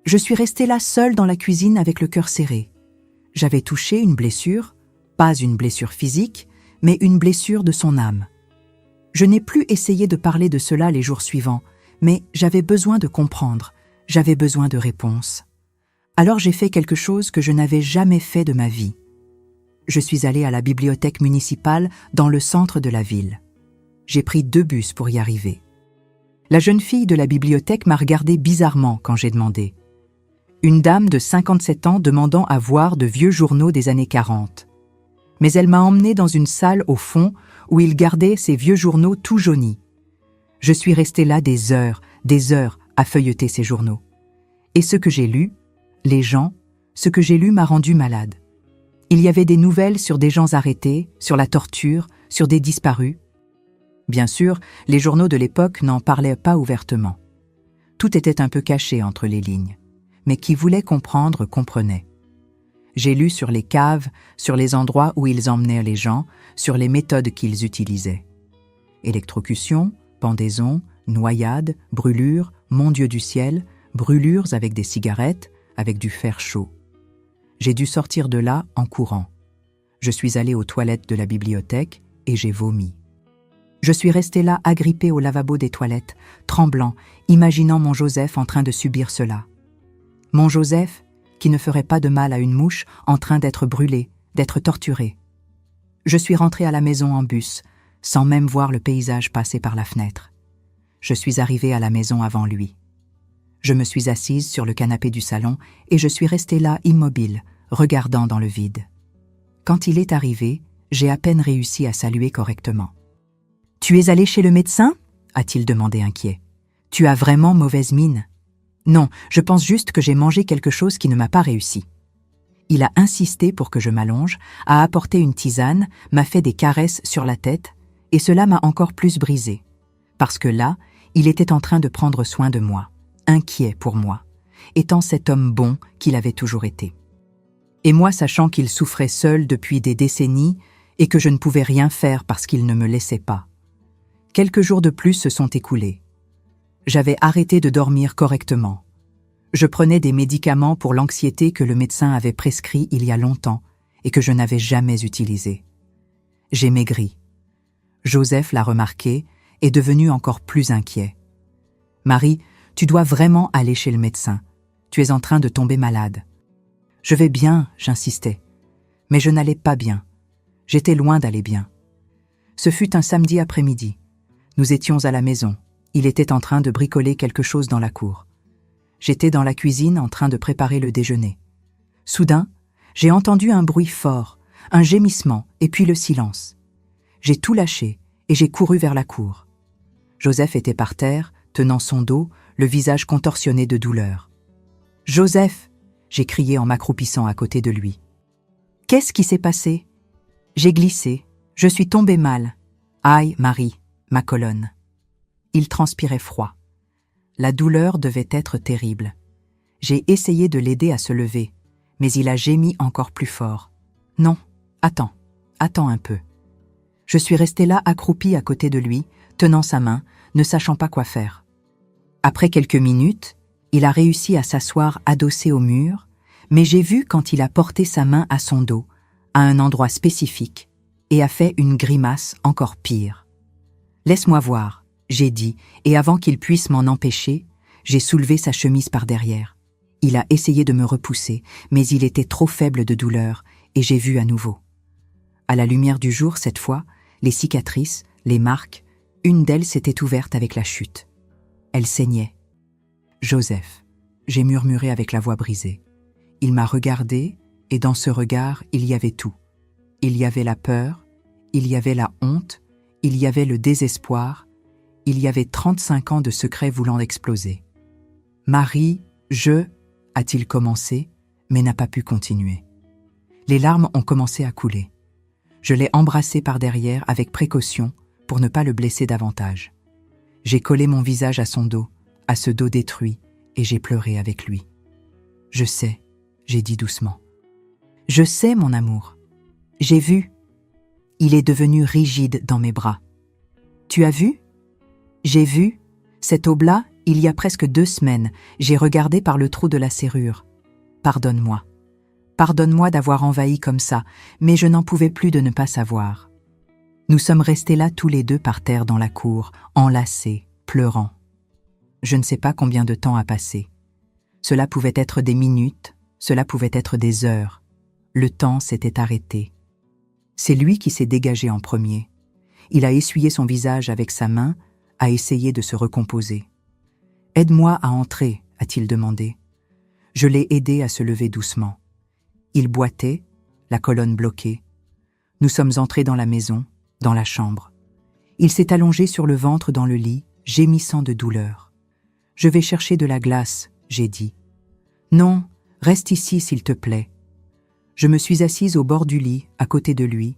Je suis restée là seule dans la cuisine avec le cœur serré. J'avais touché une blessure, pas une blessure physique, mais une blessure de son âme. Je n'ai plus essayé de parler de cela les jours suivants, mais j'avais besoin de comprendre, j'avais besoin de réponses. Alors j'ai fait quelque chose que je n'avais jamais fait de ma vie. Je suis allée à la bibliothèque municipale dans le centre de la ville. J'ai pris 2 bus pour y arriver. La jeune fille de la bibliothèque m'a regardé bizarrement quand j'ai demandé. Une dame de 57 ans demandant à voir de vieux journaux des années 40. Mais elle m'a emmenée dans une salle au fond où il gardait ces vieux journaux tout jaunis. Je suis restée là des heures à feuilleter ces journaux. Et ce que j'ai lu, les gens, ce que j'ai lu m'a rendu malade. Il y avait des nouvelles sur des gens arrêtés, sur la torture, sur des disparus. Bien sûr, les journaux de l'époque n'en parlaient pas ouvertement. Tout était un peu caché entre les lignes, mais qui voulait comprendre comprenait. J'ai lu sur les caves, sur les endroits où ils emmenaient les gens, sur les méthodes qu'ils utilisaient. Électrocution, pendaison, noyade, brûlure, mon Dieu du ciel, brûlures avec des cigarettes, avec du fer chaud. J'ai dû sortir de là en courant. Je suis allée aux toilettes de la bibliothèque et j'ai vomi. Je suis restée là agrippée au lavabo des toilettes, tremblant, imaginant mon Joseph en train de subir cela. Mon Joseph, qui ne ferait pas de mal à une mouche, en train d'être brûlé, d'être torturé. Je suis rentrée à la maison en bus, sans même voir le paysage passer par la fenêtre. Je suis arrivée à la maison avant lui. Je me suis assise sur le canapé du salon et je suis restée là immobile, regardant dans le vide. Quand il est arrivé, j'ai à peine réussi à saluer correctement. « Tu es allé chez le médecin ?» a-t-il demandé inquiet. « Tu as vraiment mauvaise mine. » « Non, je pense juste que j'ai mangé quelque chose qui ne m'a pas réussi. » Il a insisté pour que je m'allonge, a apporté une tisane, m'a fait des caresses sur la tête, et cela m'a encore plus brisée. Parce que là, il était en train de prendre soin de moi, inquiet pour moi, étant cet homme bon qu'il avait toujours été. Et moi, sachant qu'il souffrait seul depuis des décennies et que je ne pouvais rien faire parce qu'il ne me laissait pas. Quelques jours de plus se sont écoulés. J'avais arrêté de dormir correctement. Je prenais des médicaments pour l'anxiété que le médecin avait prescrits il y a longtemps et que je n'avais jamais utilisés. J'ai maigri. Joseph l'a remarqué, est devenu encore plus inquiet. « Marie, tu dois vraiment aller chez le médecin. Tu es en train de tomber malade. » « Je vais bien, j'insistais. Mais je n'allais pas bien. J'étais loin d'aller bien. Ce fut un samedi après-midi. Nous étions à la maison. Il était en train de bricoler quelque chose dans la cour. J'étais dans la cuisine en train de préparer le déjeuner. Soudain, j'ai entendu un bruit fort, un gémissement et puis le silence. J'ai tout lâché et j'ai couru vers la cour. Joseph était par terre, tenant son dos, le visage contorsionné de douleur. « Joseph !» j'ai crié en m'accroupissant à côté de lui. « Qu'est-ce qui s'est passé ?» J'ai glissé, je suis tombée mal. Aïe, Marie, ma colonne. Il transpirait froid. La douleur devait être terrible. J'ai essayé de l'aider à se lever, mais il a gémi encore plus fort. « Non, attends un peu. » Je suis restée là accroupie à côté de lui, tenant sa main, ne sachant pas quoi faire. Après quelques minutes, il a réussi à s'asseoir adossé au mur, mais j'ai vu quand il a porté sa main à son dos, à un endroit spécifique, et a fait une grimace encore pire. « Laisse-moi voir », j'ai dit, et avant qu'il puisse m'en empêcher, j'ai soulevé sa chemise par derrière. Il a essayé de me repousser, mais il était trop faible de douleur, et j'ai vu à nouveau. À la lumière du jour, cette fois, les cicatrices, les marques, une d'elles s'était ouverte avec la chute. Elle saignait. Joseph, j'ai murmuré avec la voix brisée. Il m'a regardé, et dans ce regard, il y avait tout. Il y avait la peur, il y avait la honte, il y avait le désespoir, il y avait 35 ans de secrets voulant exploser. Marie, a-t-il commencé, mais n'a pas pu continuer. Les larmes ont commencé à couler. Je l'ai embrassé par derrière avec précaution pour ne pas le blesser davantage. J'ai collé mon visage à son dos, à ce dos détruit, et j'ai pleuré avec lui. « Je sais », j'ai dit doucement. « Je sais, mon amour. J'ai vu. » Il est devenu rigide dans mes bras. « Tu as vu ?»« J'ai vu. Cette aube-là, il y a presque 2 semaines, j'ai regardé par le trou de la serrure. Pardonne-moi. Pardonne-moi d'avoir envahi comme ça, mais je n'en pouvais plus de ne pas savoir. » Nous sommes restés là tous les deux par terre dans la cour, enlacés, pleurant. Je ne sais pas combien de temps a passé. Cela pouvait être des minutes, cela pouvait être des heures. Le temps s'était arrêté. C'est lui qui s'est dégagé en premier. Il a essuyé son visage avec sa main, a essayé de se recomposer. « Aide-moi à entrer », a-t-il demandé. Je l'ai aidé à se lever doucement. Il boitait, la colonne bloquée. Nous sommes entrés dans la maison, dans la chambre. Il s'est allongé sur le ventre dans le lit, gémissant de douleur. « Je vais chercher de la glace », j'ai dit. « Non, reste ici s'il te plaît. » Je me suis assise au bord du lit, à côté de lui.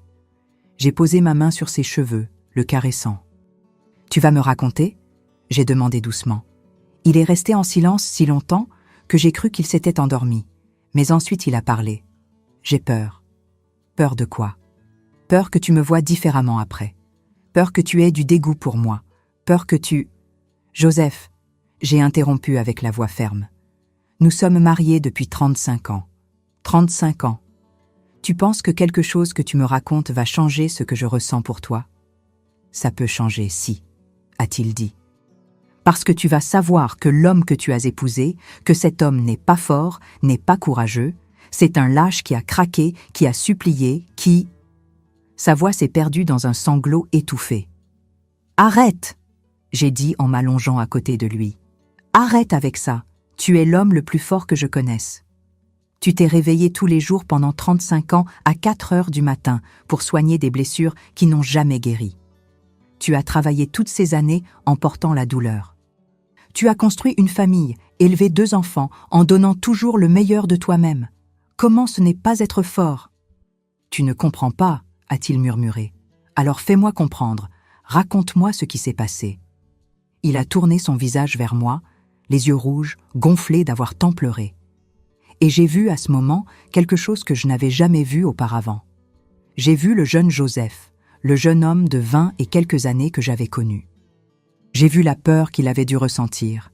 J'ai posé ma main sur ses cheveux, le caressant. « Tu vas me raconter ?» j'ai demandé doucement. Il est resté en silence si longtemps que j'ai cru qu'il s'était endormi. Mais ensuite il a parlé. « J'ai peur. » « Peur de quoi ? Peur que tu me vois différemment après. Peur que tu aies du dégoût pour moi. Peur que tu... » « Joseph, » j'ai interrompu avec la voix ferme. « Nous sommes mariés depuis 35 ans. 35 ans. Tu penses que quelque chose que tu me racontes va changer ce que je ressens pour toi ? Ça peut changer, si, a-t-il dit. Parce que tu vas savoir que l'homme que tu as épousé, que cet homme n'est pas fort, n'est pas courageux, c'est un lâche qui a craqué, qui a supplié, qui... Sa voix s'est perdue dans un sanglot étouffé. « Arrête !» j'ai dit en m'allongeant à côté de lui. « Arrête avec ça, tu es l'homme le plus fort que je connaisse. Tu t'es réveillé tous les jours pendant 35 ans à 4 heures du matin pour soigner des blessures qui n'ont jamais guéri. Tu as travaillé toutes ces années en portant la douleur. Tu as construit une famille, élevé 2 enfants, en donnant toujours le meilleur de toi-même. Comment ce n'est pas être fort ? Tu ne comprends pas, a-t-il murmuré. Alors fais-moi comprendre, raconte-moi ce qui s'est passé. Il a tourné son visage vers moi, les yeux rouges, gonflés d'avoir tant pleuré. Et j'ai vu à ce moment quelque chose que je n'avais jamais vu auparavant. J'ai vu le jeune Joseph, le jeune homme de 20 et quelques années que j'avais connu. J'ai vu la peur qu'il avait dû ressentir.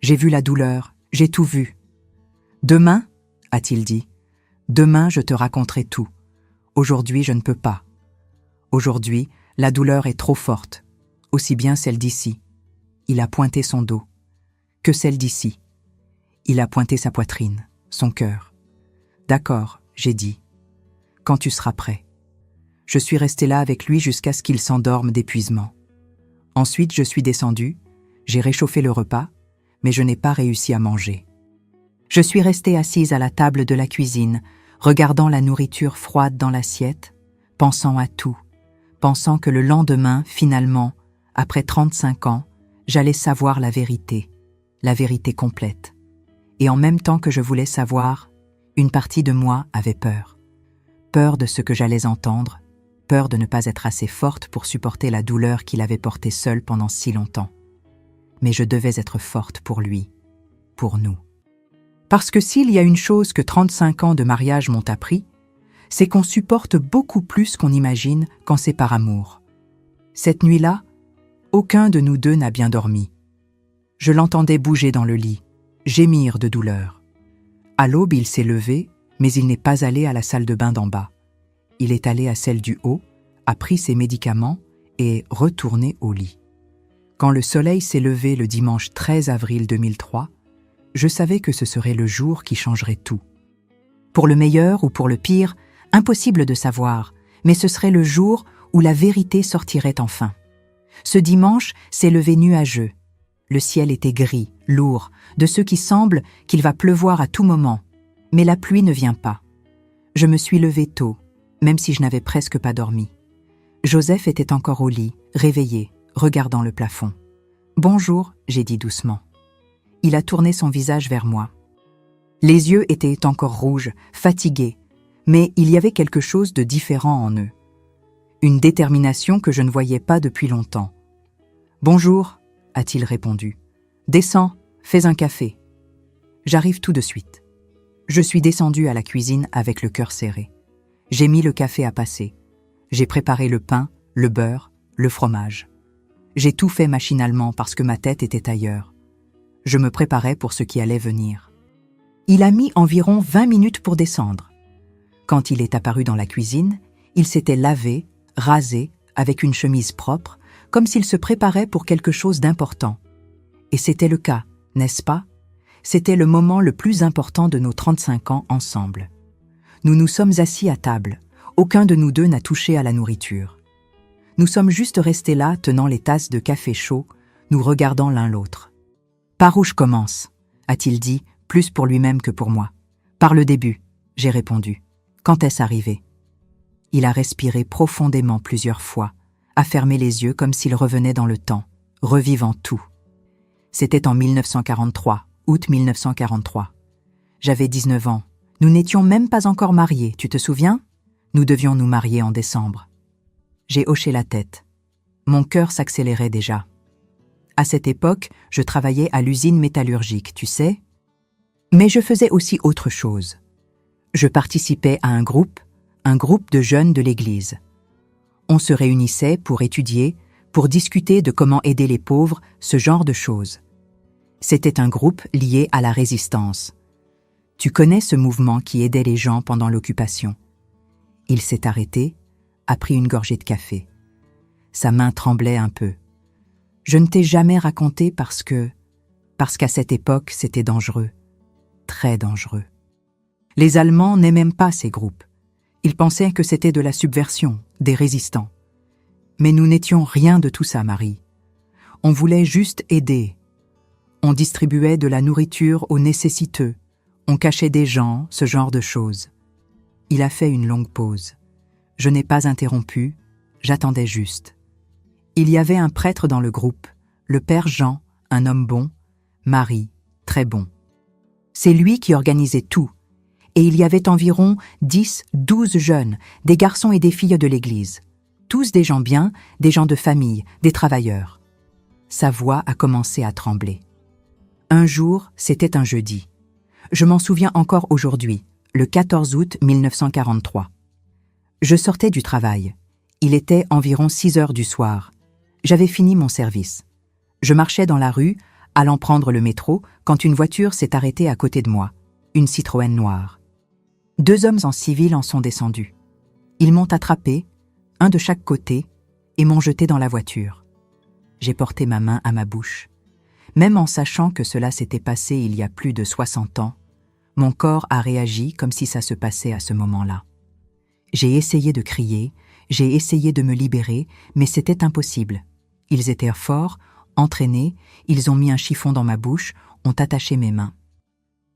J'ai vu la douleur, j'ai tout vu. « Demain, » a-t-il dit, « demain je te raconterai tout. Aujourd'hui je ne peux pas. Aujourd'hui, la douleur est trop forte, aussi bien celle d'ici. » Il a pointé son dos. « Que celle d'ici. » Il a pointé sa poitrine, son cœur. « D'accord, » j'ai dit. « Quand tu seras prêt. » Je suis restée là avec lui jusqu'à ce qu'il s'endorme d'épuisement. Ensuite, je suis descendue, j'ai réchauffé le repas, mais je n'ai pas réussi à manger. Je suis restée assise à la table de la cuisine, regardant la nourriture froide dans l'assiette, pensant à tout, pensant que le lendemain, finalement, après 35 ans, j'allais savoir la vérité complète. Et en même temps que je voulais savoir, une partie de moi avait peur. Peur de ce que j'allais entendre, peur de ne pas être assez forte pour supporter la douleur qu'il avait portée seule pendant si longtemps. Mais je devais être forte pour lui, pour nous. Parce que s'il y a une chose que 35 ans de mariage m'ont appris, c'est qu'on supporte beaucoup plus qu'on imagine quand c'est par amour. Cette nuit-là, aucun de nous deux n'a bien dormi. Je l'entendais bouger dans le lit, gémir de douleur. À l'aube, il s'est levé, mais il n'est pas allé à la salle de bain d'en bas. Il est allé à celle du haut, a pris ses médicaments et retourné au lit. Quand le soleil s'est levé le dimanche 13 avril 2003, je savais que ce serait le jour qui changerait tout. Pour le meilleur ou pour le pire, impossible de savoir, mais ce serait le jour où la vérité sortirait enfin. Ce dimanche s'est levé nuageux. Le ciel était gris, lourd, de ceux qui semblent qu'il va pleuvoir à tout moment. Mais la pluie ne vient pas. Je me suis levée tôt, même si je n'avais presque pas dormi. Joseph était encore au lit, réveillé, regardant le plafond. « Bonjour », j'ai dit doucement. Il a tourné son visage vers moi. Les yeux étaient encore rouges, fatigués, mais il y avait quelque chose de différent en eux. Une détermination que je ne voyais pas depuis longtemps. « Bonjour », a-t-il répondu. « Descends, fais un café. » « J'arrive tout de suite. » Je suis descendue à la cuisine avec le cœur serré. J'ai mis le café à passer. J'ai préparé le pain, le beurre, le fromage. J'ai tout fait machinalement parce que ma tête était ailleurs. Je me préparais pour ce qui allait venir. Il a mis environ 20 minutes pour descendre. Quand il est apparu dans la cuisine, il s'était lavé, rasé, avec une chemise propre, comme s'il se préparait pour quelque chose d'important. Et c'était le cas, n'est-ce pas? C'était le moment le plus important de nos 35 ans ensemble. Nous nous sommes assis à table. Aucun de nous deux n'a touché à la nourriture. Nous sommes juste restés là, tenant les tasses de café chaud, nous regardant l'un l'autre. « Par où je commence ?» a-t-il dit, plus pour lui-même que pour moi. « Par le début », j'ai répondu. « Quand est-ce arrivé ?» Il a respiré profondément plusieurs fois, a fermé les yeux comme s'il revenait dans le temps, revivant tout. C'était en 1943, août 1943. J'avais 19 ans. Nous n'étions même pas encore mariés, tu te souviens? Nous devions nous marier en décembre. J'ai hoché la tête. Mon cœur s'accélérait déjà. À cette époque, je travaillais à l'usine métallurgique, tu sais? Mais je faisais aussi autre chose. Je participais à un groupe de jeunes de l'église. On se réunissait pour étudier, pour discuter de comment aider les pauvres, ce genre de choses. C'était un groupe lié à la résistance. Tu connais ce mouvement qui aidait les gens pendant l'occupation. Il s'est arrêté, a pris une gorgée de café. Sa main tremblait un peu. Je ne t'ai jamais raconté parce qu'à cette époque, c'était dangereux. Très dangereux. Les Allemands n'aimaient pas ces groupes. Ils pensaient que c'était de la subversion, des résistants. Mais nous n'étions rien de tout ça, Marie. On voulait juste aider. On distribuait de la nourriture aux nécessiteux. On cachait des gens, ce genre de choses. Il a fait une longue pause. Je n'ai pas interrompu, j'attendais juste. Il y avait un prêtre dans le groupe, le père Jean, un homme bon, Marie, très bon. C'est lui qui organisait tout, et il y avait environ 10-12 jeunes, des garçons et des filles de l'église. Tous des gens bien, des gens de famille, des travailleurs. Sa voix a commencé à trembler. Un jour, c'était un jeudi. Je m'en souviens encore aujourd'hui, le 14 août 1943. Je sortais du travail. Il était environ 6 heures du soir. J'avais fini mon service. Je marchais dans la rue, allant prendre le métro, quand une voiture s'est arrêtée à côté de moi, une Citroën noire. 2 hommes en civil en sont descendus. Ils m'ont attrapé, un de chaque côté, et m'ont jeté dans la voiture. J'ai porté ma main à ma bouche. Même en sachant que cela s'était passé il y a plus de 60 ans, mon corps a réagi comme si ça se passait à ce moment-là. J'ai essayé de crier, j'ai essayé de me libérer, mais c'était impossible. Ils étaient forts, entraînés, ils ont mis un chiffon dans ma bouche, ont attaché mes mains.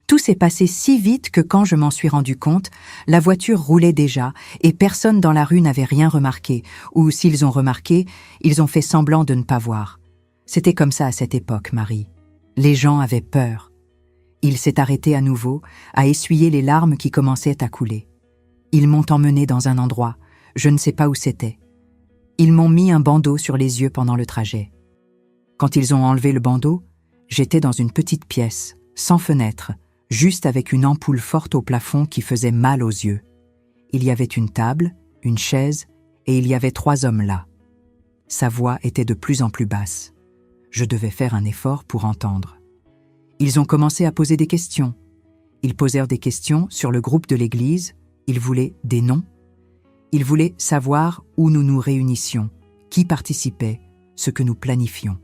Tout s'est passé si vite que quand je m'en suis rendu compte, la voiture roulait déjà et personne dans la rue n'avait rien remarqué, ou s'ils ont remarqué, ils ont fait semblant de ne pas voir. C'était comme ça à cette époque, Marie. Les gens avaient peur. Il s'est arrêté à nouveau, a essuyé les larmes qui commençaient à couler. Ils m'ont emmené dans un endroit, je ne sais pas où c'était. Ils m'ont mis un bandeau sur les yeux pendant le trajet. Quand ils ont enlevé le bandeau, j'étais dans une petite pièce, sans fenêtre, juste avec une ampoule forte au plafond qui faisait mal aux yeux. Il y avait une table, une chaise, et il y avait 3 hommes là. Sa voix était de plus en plus basse. Je devais faire un effort pour entendre. Ils ont commencé à poser des questions. Ils posèrent des questions sur le groupe de l'église, ils voulaient des noms. Ils voulaient savoir où nous nous réunissions, qui participait, ce que nous planifions.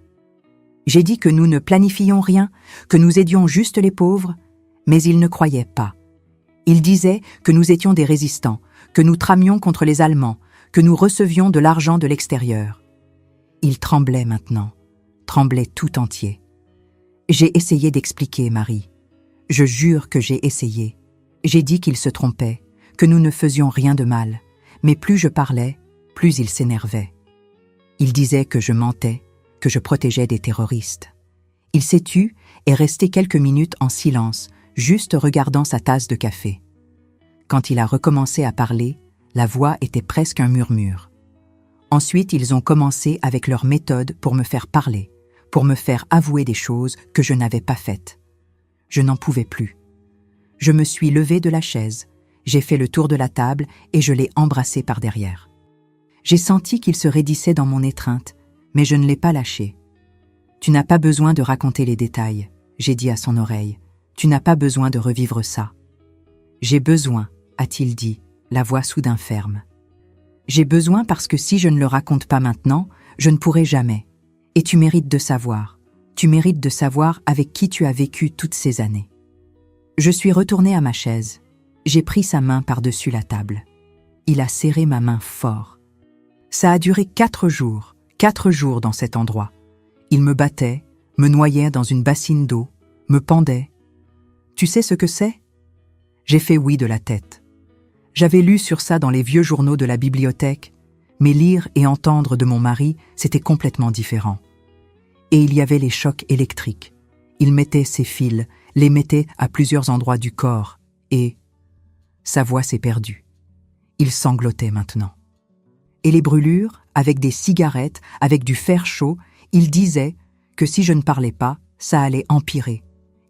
J'ai dit que nous ne planifions rien, que nous aidions juste les pauvres, mais ils ne croyaient pas. Ils disaient que nous étions des résistants, que nous tramions contre les Allemands, que nous recevions de l'argent de l'extérieur. Ils tremblaient maintenant, tremblaient tout entier. J'ai essayé d'expliquer, Marie. Je jure que j'ai essayé. J'ai dit qu'il se trompait, que nous ne faisions rien de mal. Mais plus je parlais, plus il s'énervait. Il disait que je mentais, que je protégeais des terroristes. Il s'est tu et resté quelques minutes en silence, juste regardant sa tasse de café. Quand il a recommencé à parler, la voix était presque un murmure. Ensuite, ils ont commencé avec leur méthode pour me faire parler, pour me faire avouer des choses que je n'avais pas faites. Je n'en pouvais plus. Je me suis levée de la chaise, j'ai fait le tour de la table et je l'ai embrassé par derrière. J'ai senti qu'il se raidissait dans mon étreinte, mais je ne l'ai pas lâché. « Tu n'as pas besoin de raconter les détails », j'ai dit à son oreille. « Tu n'as pas besoin de revivre ça. »« J'ai besoin », a-t-il dit, la voix soudain ferme. « J'ai besoin parce que si je ne le raconte pas maintenant, je ne pourrai jamais. Et tu mérites de savoir. Tu mérites de savoir avec qui tu as vécu toutes ces années. » Je suis retournée à ma chaise. J'ai pris sa main par-dessus la table. Il a serré ma main fort. Ça a duré 4 jours dans cet endroit. Il me battait, me noyait dans une bassine d'eau, me pendait. Tu sais ce que c'est ? J'ai fait oui de la tête. J'avais lu sur ça dans les vieux journaux de la bibliothèque, mais lire et entendre de mon mari, c'était complètement différent. Et il y avait les chocs électriques. Il mettait ses fils, les mettait à plusieurs endroits du corps, et sa voix s'est perdue. Il sanglotait maintenant. Et les brûlures, avec des cigarettes, avec du fer chaud, il disait que si je ne parlais pas, ça allait empirer,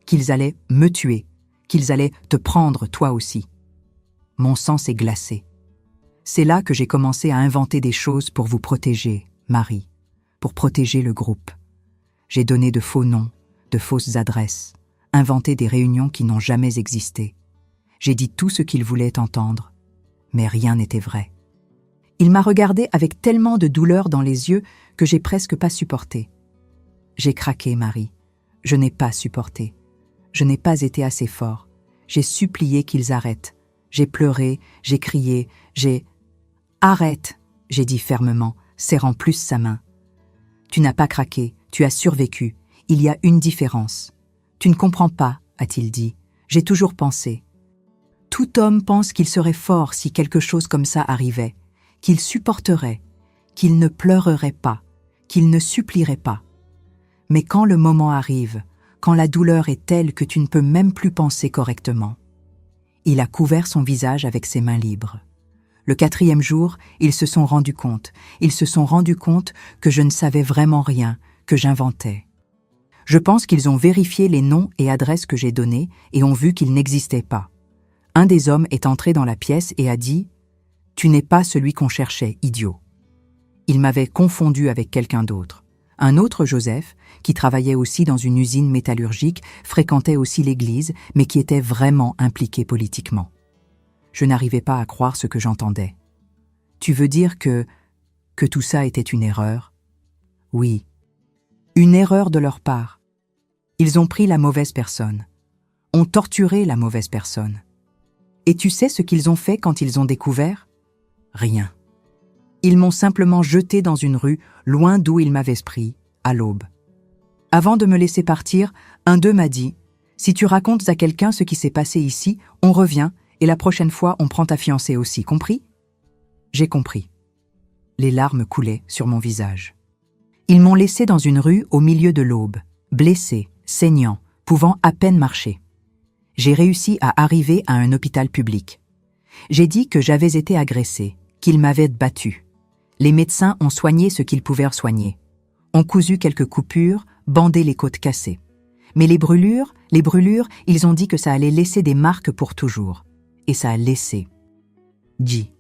qu'ils allaient me tuer, qu'ils allaient te prendre toi aussi. Mon sang s'est glacé. C'est là que j'ai commencé à inventer des choses pour vous protéger, Marie, pour protéger le groupe. J'ai donné de faux noms, de fausses adresses, inventé des réunions qui n'ont jamais existé. J'ai dit tout ce qu'il voulait entendre, mais rien n'était vrai. Il m'a regardé avec tellement de douleur dans les yeux que j'ai presque pas supporté. J'ai craqué, Marie. Je n'ai pas supporté. Je n'ai pas été assez fort. J'ai supplié qu'ils arrêtent. J'ai pleuré, j'ai crié, j'ai... « Arrête !» j'ai dit fermement, serrant plus sa main. « Tu n'as pas craqué, tu as survécu. Il y a une différence. »« Tu ne comprends pas, » a-t-il dit. « J'ai toujours pensé. Tout homme pense qu'il serait fort si quelque chose comme ça arrivait, qu'il supporterait, qu'il ne pleurerait pas, qu'il ne supplierait pas. Mais quand le moment arrive, quand la douleur est telle que tu ne peux même plus penser correctement. » Il a couvert son visage avec ses mains libres. Le 4e jour, ils se sont rendus compte. Ils se sont rendus compte que je ne savais vraiment rien, que j'inventais. Je pense qu'ils ont vérifié les noms et adresses que j'ai donnés et ont vu qu'ils n'existaient pas. Un des hommes est entré dans la pièce et a dit « Tu n'es pas celui qu'on cherchait, idiot. » Il m'avait confondu avec quelqu'un d'autre. Un autre Joseph, qui travaillait aussi dans une usine métallurgique, fréquentait aussi l'église, mais qui était vraiment impliqué politiquement. Je n'arrivais pas à croire ce que j'entendais. « Tu veux dire que tout ça était une erreur ?» « Oui. Une erreur de leur part. Ils ont pris la mauvaise personne. Ont torturé la mauvaise personne. Et tu sais ce qu'ils ont fait quand ils ont découvert ? Rien. Ils m'ont simplement jeté dans une rue, loin d'où ils m'avaient pris, à l'aube. Avant de me laisser partir, un d'eux m'a dit « Si tu racontes à quelqu'un ce qui s'est passé ici, on revient et la prochaine fois, on prend ta fiancée aussi, compris ?» J'ai compris. Les larmes coulaient sur mon visage. Ils m'ont laissé dans une rue au milieu de l'aube, blessé, saignant, pouvant à peine marcher. J'ai réussi à arriver à un hôpital public. J'ai dit que j'avais été agressée, qu'ils m'avaient battue. Les médecins ont soigné ce qu'ils pouvaient soigner. Ont cousu quelques coupures, bandé les côtes cassées. Mais les brûlures, ils ont dit que ça allait laisser des marques pour toujours. Et ça a laissé. Dit.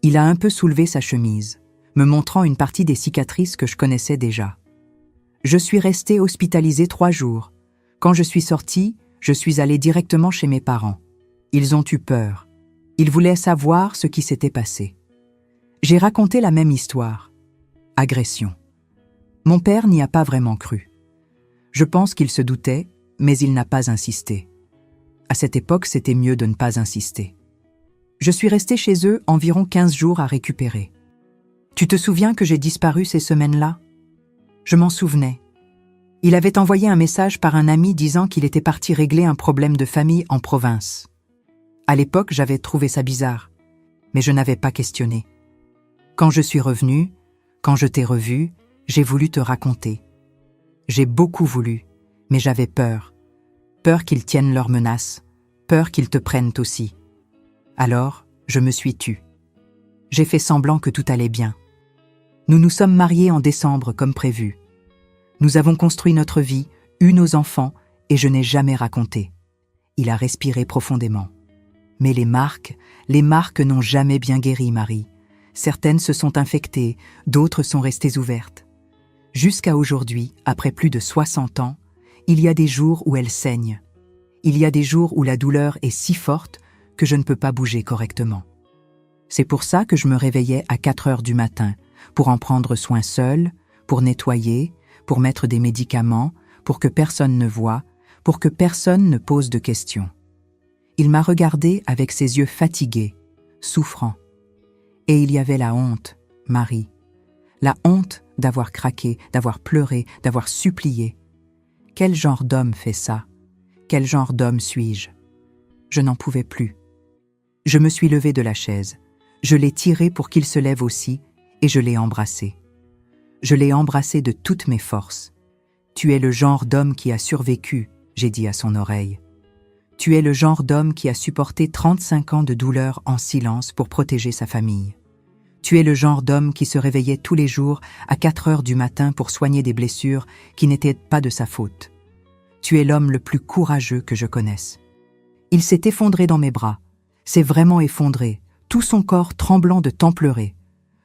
Il a un peu soulevé sa chemise, me montrant une partie des cicatrices que je connaissais déjà. Je suis restée hospitalisée 3 jours. Quand je suis sortie, je suis allée directement chez mes parents. Ils ont eu peur. Ils voulaient savoir ce qui s'était passé. J'ai raconté la même histoire. Agression. Mon père n'y a pas vraiment cru. Je pense qu'il se doutait, mais il n'a pas insisté. À cette époque, c'était mieux de ne pas insister. Je suis restée chez eux environ 15 jours à récupérer. Tu te souviens que j'ai disparu ces semaines-là ? Je m'en souvenais. Il avait envoyé un message par un ami disant qu'il était parti régler un problème de famille en province. À l'époque, j'avais trouvé ça bizarre, mais je n'avais pas questionné. Quand je suis revenue, quand je t'ai revu, j'ai voulu te raconter. J'ai beaucoup voulu, mais j'avais peur. Peur qu'ils tiennent leurs menaces, peur qu'ils te prennent aussi. Alors, je me suis tue. J'ai fait semblant que tout allait bien. Nous nous sommes mariés en décembre comme prévu. Nous avons construit notre vie, eu nos enfants, et je n'ai jamais raconté. Il a respiré profondément. Mais les marques n'ont jamais bien guéri, Marie. Certaines se sont infectées, d'autres sont restées ouvertes. Jusqu'à aujourd'hui, après plus de 60 ans, il y a des jours où elles saignent. Il y a des jours où la douleur est si forte que je ne peux pas bouger correctement. C'est pour ça que je me réveillais à 4 heures du matin, pour en prendre soin seule, pour nettoyer, pour mettre des médicaments, pour que personne ne voie, pour que personne ne pose de questions. Il m'a regardé avec ses yeux fatigués, souffrants. Et il y avait la honte, Marie. La honte d'avoir craqué, d'avoir pleuré, d'avoir supplié. Quel genre d'homme fait ça? Quel genre d'homme suis-je? Je n'en pouvais plus. Je me suis levée de la chaise. Je l'ai tiré pour qu'il se lève aussi, et je l'ai embrassé. Je l'ai embrassé de toutes mes forces. Tu es le genre d'homme qui a survécu, j'ai dit à son oreille. Tu es le genre d'homme qui a supporté 35 ans de douleur en silence pour protéger sa famille. Tu es le genre d'homme qui se réveillait tous les jours à 4 heures du matin pour soigner des blessures qui n'étaient pas de sa faute. Tu es l'homme le plus courageux que je connaisse. Il s'est effondré dans mes bras, s'est vraiment effondré, tout son corps tremblant de tant pleurer.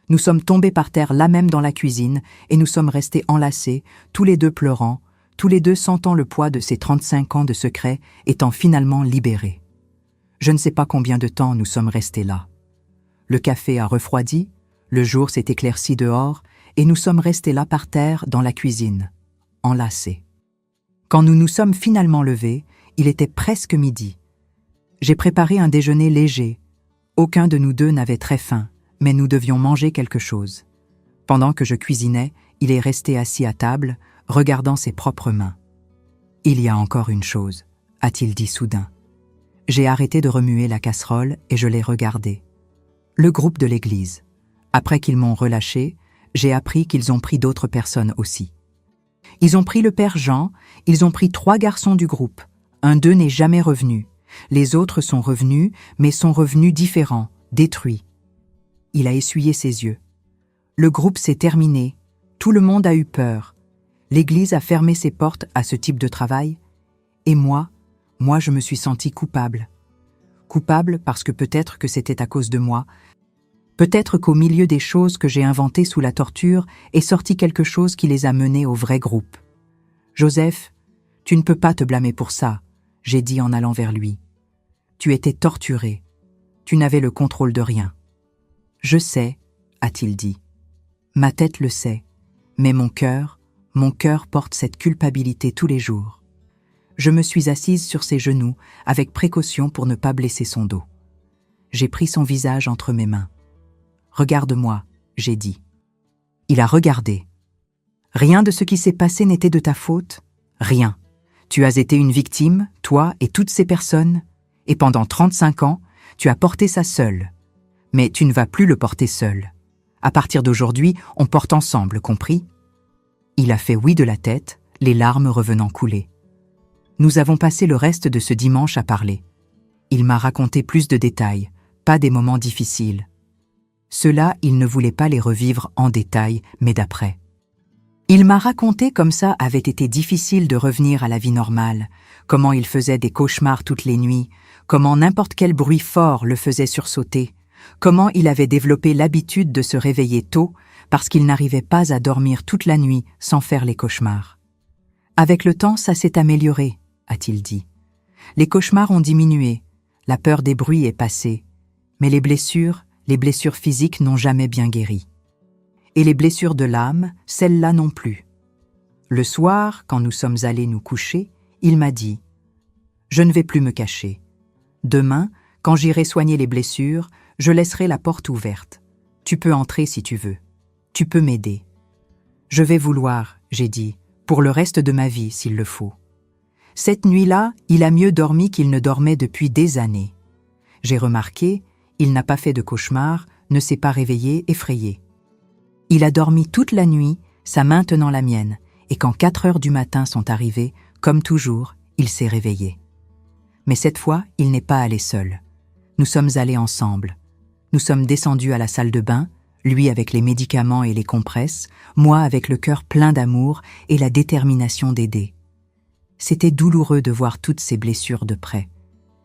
Nous sommes tombés par terre là même dans la cuisine et nous sommes restés enlacés, tous les deux pleurant, tous les deux sentant le poids de ces 35 ans de secret étant finalement libérés. Je ne sais pas combien de temps nous sommes restés là. Le café a refroidi, le jour s'est éclairci dehors et nous sommes restés là par terre dans la cuisine, enlacés. Quand nous nous sommes finalement levés, il était presque midi. J'ai préparé un déjeuner léger. Aucun de nous deux n'avait très faim, mais nous devions manger quelque chose. Pendant que je cuisinais, il est resté assis à table, regardant ses propres mains. « Il y a encore une chose », a-t-il dit soudain. J'ai arrêté de remuer la casserole et je l'ai regardé. Le groupe de l'église. Après qu'ils m'ont relâché, j'ai appris qu'ils ont pris d'autres personnes aussi. Ils ont pris le père Jean, ils ont pris 3 garçons du groupe. Un d'eux n'est jamais revenu. Les autres sont revenus, mais sont revenus différents, détruits. Il a essuyé ses yeux. Le groupe s'est terminé. Tout le monde a eu peur. L'église a fermé ses portes à ce type de travail. Et moi, je me suis sentie coupable. Coupable parce que peut-être que c'était à cause de moi. Peut-être qu'au milieu des choses que j'ai inventées sous la torture est sorti quelque chose qui les a menés au vrai groupe. Joseph, tu ne peux pas te blâmer pour ça, j'ai dit en allant vers lui. Tu étais torturé. Tu n'avais le contrôle de rien. Je sais, a-t-il dit. Ma tête le sait, mais mon cœur porte cette culpabilité tous les jours. Je me suis assise sur ses genoux, avec précaution pour ne pas blesser son dos. J'ai pris son visage entre mes mains. « Regarde-moi », j'ai dit. Il a regardé. « Rien de ce qui s'est passé n'était de ta faute, rien. Tu as été une victime, toi et toutes ces personnes, et pendant 35 ans, tu as porté ça seul. Mais tu ne vas plus le porter seul. À partir d'aujourd'hui, on porte ensemble, compris ?» Il a fait oui de la tête, les larmes revenant couler. Nous avons passé le reste de ce dimanche à parler. Il m'a raconté plus de détails, pas des moments difficiles. Ceux-là, il ne voulait pas les revivre en détail, mais d'après. Il m'a raconté comme ça avait été difficile de revenir à la vie normale, comment il faisait des cauchemars toutes les nuits, comment n'importe quel bruit fort le faisait sursauter, comment il avait développé l'habitude de se réveiller tôt parce qu'il n'arrivait pas à dormir toute la nuit sans faire les cauchemars. Avec le temps, ça s'est amélioré, a-t-il dit. Les cauchemars ont diminué, la peur des bruits est passée, mais les blessures physiques n'ont jamais bien guéri. Et les blessures de l'âme, celles-là non plus. Le soir, quand nous sommes allés nous coucher, il m'a dit « Je ne vais plus me cacher. Demain, quand j'irai soigner les blessures, je laisserai la porte ouverte. Tu peux entrer si tu veux. Tu peux m'aider. » « Je vais vouloir, j'ai dit, pour le reste de ma vie s'il le faut. Cette nuit-là, il a mieux dormi qu'il ne dormait depuis des années. J'ai remarqué, il n'a pas fait de cauchemar, ne s'est pas réveillé effrayé. Il a dormi toute la nuit, sa main tenant la mienne, et quand 4 heures du matin sont arrivées, comme toujours, il s'est réveillé. Mais cette fois, il n'est pas allé seul. Nous sommes allés ensemble. Nous sommes descendus à la salle de bain, lui avec les médicaments et les compresses, moi avec le cœur plein d'amour et la détermination d'aider. C'était douloureux de voir toutes ces blessures de près.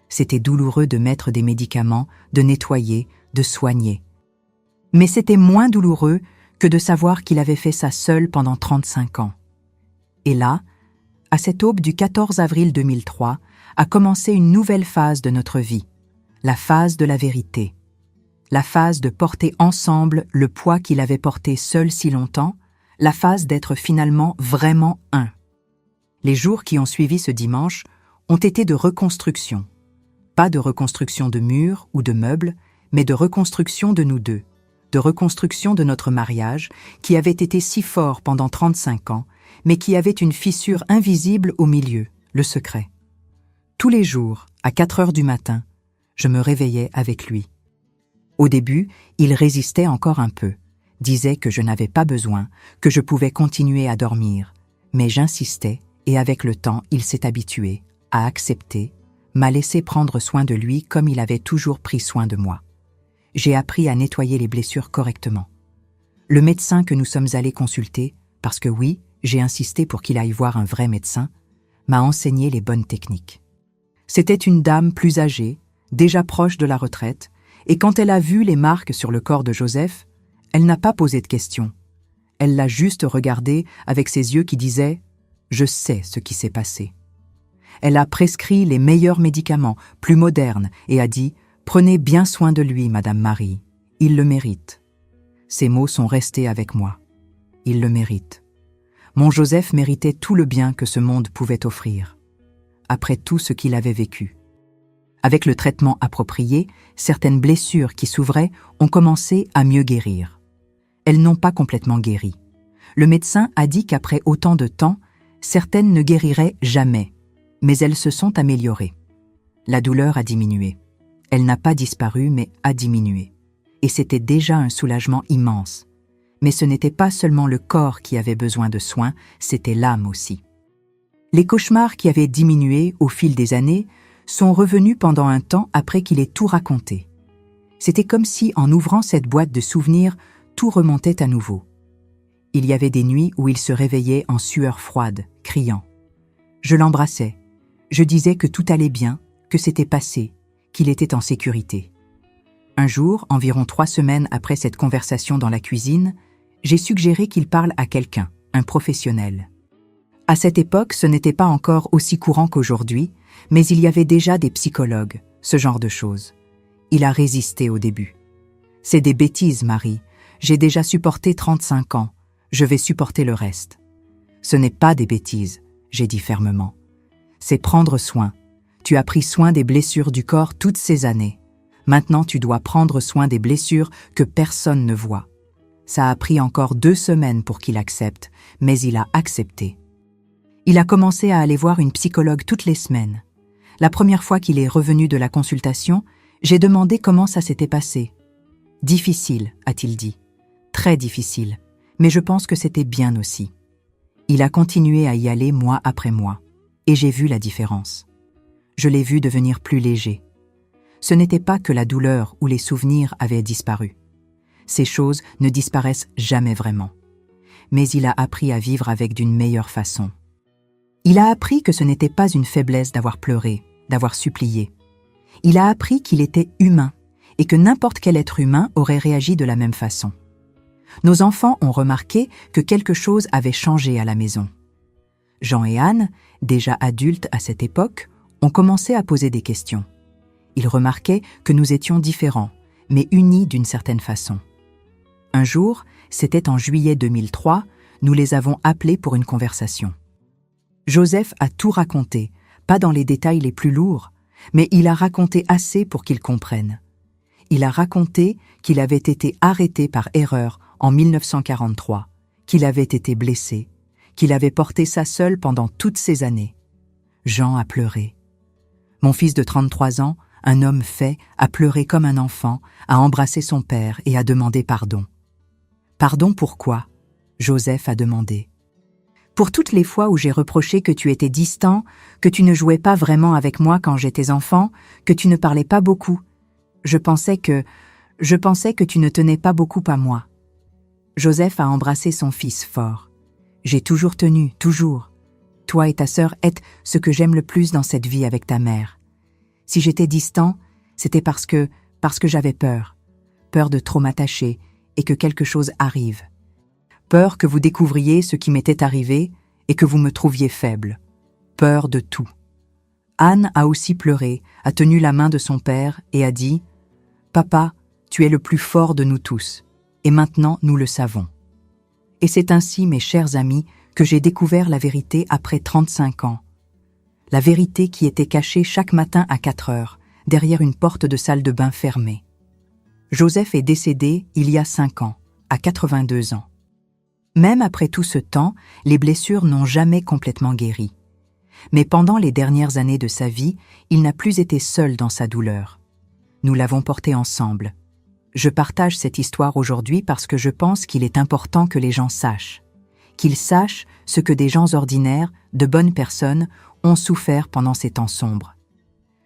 C'était douloureux de mettre des médicaments, de nettoyer, de soigner. Mais c'était moins douloureux que de savoir qu'il avait fait ça seul pendant 35 ans. Et là, à cette aube du 14 avril 2003, a commencé une nouvelle phase de notre vie, la phase de la vérité. La phase de porter ensemble le poids qu'il avait porté seul si longtemps, la phase d'être finalement vraiment un. Les jours qui ont suivi ce dimanche ont été de reconstruction. Pas de reconstruction de murs ou de meubles, mais de reconstruction de nous deux, de reconstruction de notre mariage qui avait été si fort pendant 35 ans, mais qui avait une fissure invisible au milieu, le secret. Tous les jours, à 4 heures du matin, je me réveillais avec lui. Au début, il résistait encore un peu, disait que je n'avais pas besoin, que je pouvais continuer à dormir. Mais j'insistais, et avec le temps, il s'est habitué, a accepté, m'a laissé prendre soin de lui comme il avait toujours pris soin de moi. J'ai appris à nettoyer les blessures correctement. Le médecin que nous sommes allés consulter, parce que oui, j'ai insisté pour qu'il aille voir un vrai médecin, m'a enseigné les bonnes techniques. C'était une dame plus âgée, déjà proche de la retraite, et quand elle a vu les marques sur le corps de Joseph, elle n'a pas posé de questions. Elle l'a juste regardé avec ses yeux qui disaient « Je sais ce qui s'est passé ». Elle a prescrit les meilleurs médicaments, plus modernes, et a dit « Prenez bien soin de lui, Madame Marie, il le mérite ». Ces mots sont restés avec moi. Il le mérite. Mon Joseph méritait tout le bien que ce monde pouvait offrir, après tout ce qu'il avait vécu. Avec le traitement approprié, certaines blessures qui s'ouvraient ont commencé à mieux guérir. Elles n'ont pas complètement guéri. Le médecin a dit qu'après autant de temps, certaines ne guériraient jamais, mais elles se sont améliorées. La douleur a diminué. Elle n'a pas disparu, mais a diminué. Et c'était déjà un soulagement immense. Mais ce n'était pas seulement le corps qui avait besoin de soins, c'était l'âme aussi. Les cauchemars qui avaient diminué au fil des années sont revenus pendant un temps après qu'il ait tout raconté. C'était comme si, en ouvrant cette boîte de souvenirs, tout remontait à nouveau. Il y avait des nuits où il se réveillait en sueur froide, criant. Je l'embrassais. Je disais que tout allait bien, que c'était passé, qu'il était en sécurité. Un jour, environ 3 semaines après cette conversation dans la cuisine, j'ai suggéré qu'il parle à quelqu'un, un professionnel. À cette époque, ce n'était pas encore aussi courant qu'aujourd'hui, mais il y avait déjà des psychologues, ce genre de choses. Il a résisté au début. C'est des bêtises, Marie. J'ai déjà supporté 35 ans. Je vais supporter le reste. Ce n'est pas des bêtises, j'ai dit fermement. C'est prendre soin. Tu as pris soin des blessures du corps toutes ces années. Maintenant, tu dois prendre soin des blessures que personne ne voit. Ça a pris encore 2 semaines pour qu'il accepte, mais il a accepté. Il a commencé à aller voir une psychologue toutes les semaines. La première fois qu'il est revenu de la consultation, j'ai demandé comment ça s'était passé. « Difficile », a-t-il dit. « Très difficile, mais je pense que c'était bien aussi. » Il a continué à y aller mois après mois, et j'ai vu la différence. Je l'ai vu devenir plus léger. Ce n'était pas que la douleur ou les souvenirs avaient disparu. Ces choses ne disparaissent jamais vraiment. Mais il a appris à vivre avec d'une meilleure façon. Il a appris que ce n'était pas une faiblesse d'avoir pleuré, d'avoir supplié. Il a appris qu'il était humain et que n'importe quel être humain aurait réagi de la même façon. Nos enfants ont remarqué que quelque chose avait changé à la maison. Jean et Anne, déjà adultes à cette époque, ont commencé à poser des questions. Ils remarquaient que nous étions différents, mais unis d'une certaine façon. Un jour, c'était en juillet 2003, nous les avons appelés pour une conversation. Joseph a tout raconté, pas dans les détails les plus lourds, mais il a raconté assez pour qu'ils comprennent. Il a raconté qu'il avait été arrêté par erreur en 1943, qu'il avait été blessé, qu'il avait porté ça seul pendant toutes ces années. Jean a pleuré. Mon fils de 33 ans, un homme fait, a pleuré comme un enfant, a embrassé son père et a demandé pardon. Pardon pourquoi? Joseph a demandé. Pour toutes les fois où j'ai reproché que tu étais distant, que tu ne jouais pas vraiment avec moi quand j'étais enfant, que tu ne parlais pas beaucoup. Je pensais que tu ne tenais pas beaucoup à moi. Joseph a embrassé son fils fort. J'ai toujours tenu, toujours. Toi et ta sœur êtes ce que j'aime le plus dans cette vie avec ta mère. Si j'étais distant, c'était parce que j'avais peur. Peur de trop m'attacher et que quelque chose arrive. Peur que vous découvriez ce qui m'était arrivé et que vous me trouviez faible. Peur de tout. Anne a aussi pleuré, a tenu la main de son père et a dit « Papa, tu es le plus fort de nous tous, et maintenant nous le savons. » Et c'est ainsi, mes chers amis, que j'ai découvert la vérité après 35 ans. La vérité qui était cachée chaque matin à 4 heures, derrière une porte de salle de bain fermée. Joseph est décédé il y a 5 ans, à 82 ans. Même après tout ce temps, les blessures n'ont jamais complètement guéri. Mais pendant les dernières années de sa vie, il n'a plus été seul dans sa douleur. Nous l'avons porté ensemble. Je partage cette histoire aujourd'hui parce que je pense qu'il est important que les gens sachent. Qu'ils sachent ce que des gens ordinaires, de bonnes personnes, ont souffert pendant ces temps sombres.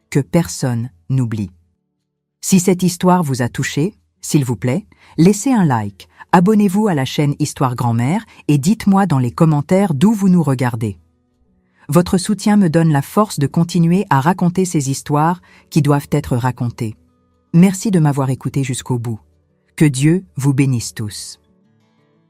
Que personne n'oublie. Si cette histoire vous a touché, s'il vous plaît, laissez un like, abonnez-vous à la chaîne Histoire Grand-Mère et dites-moi dans les commentaires d'où vous nous regardez. Votre soutien me donne la force de continuer à raconter ces histoires qui doivent être racontées. Merci de m'avoir écouté jusqu'au bout. Que Dieu vous bénisse tous.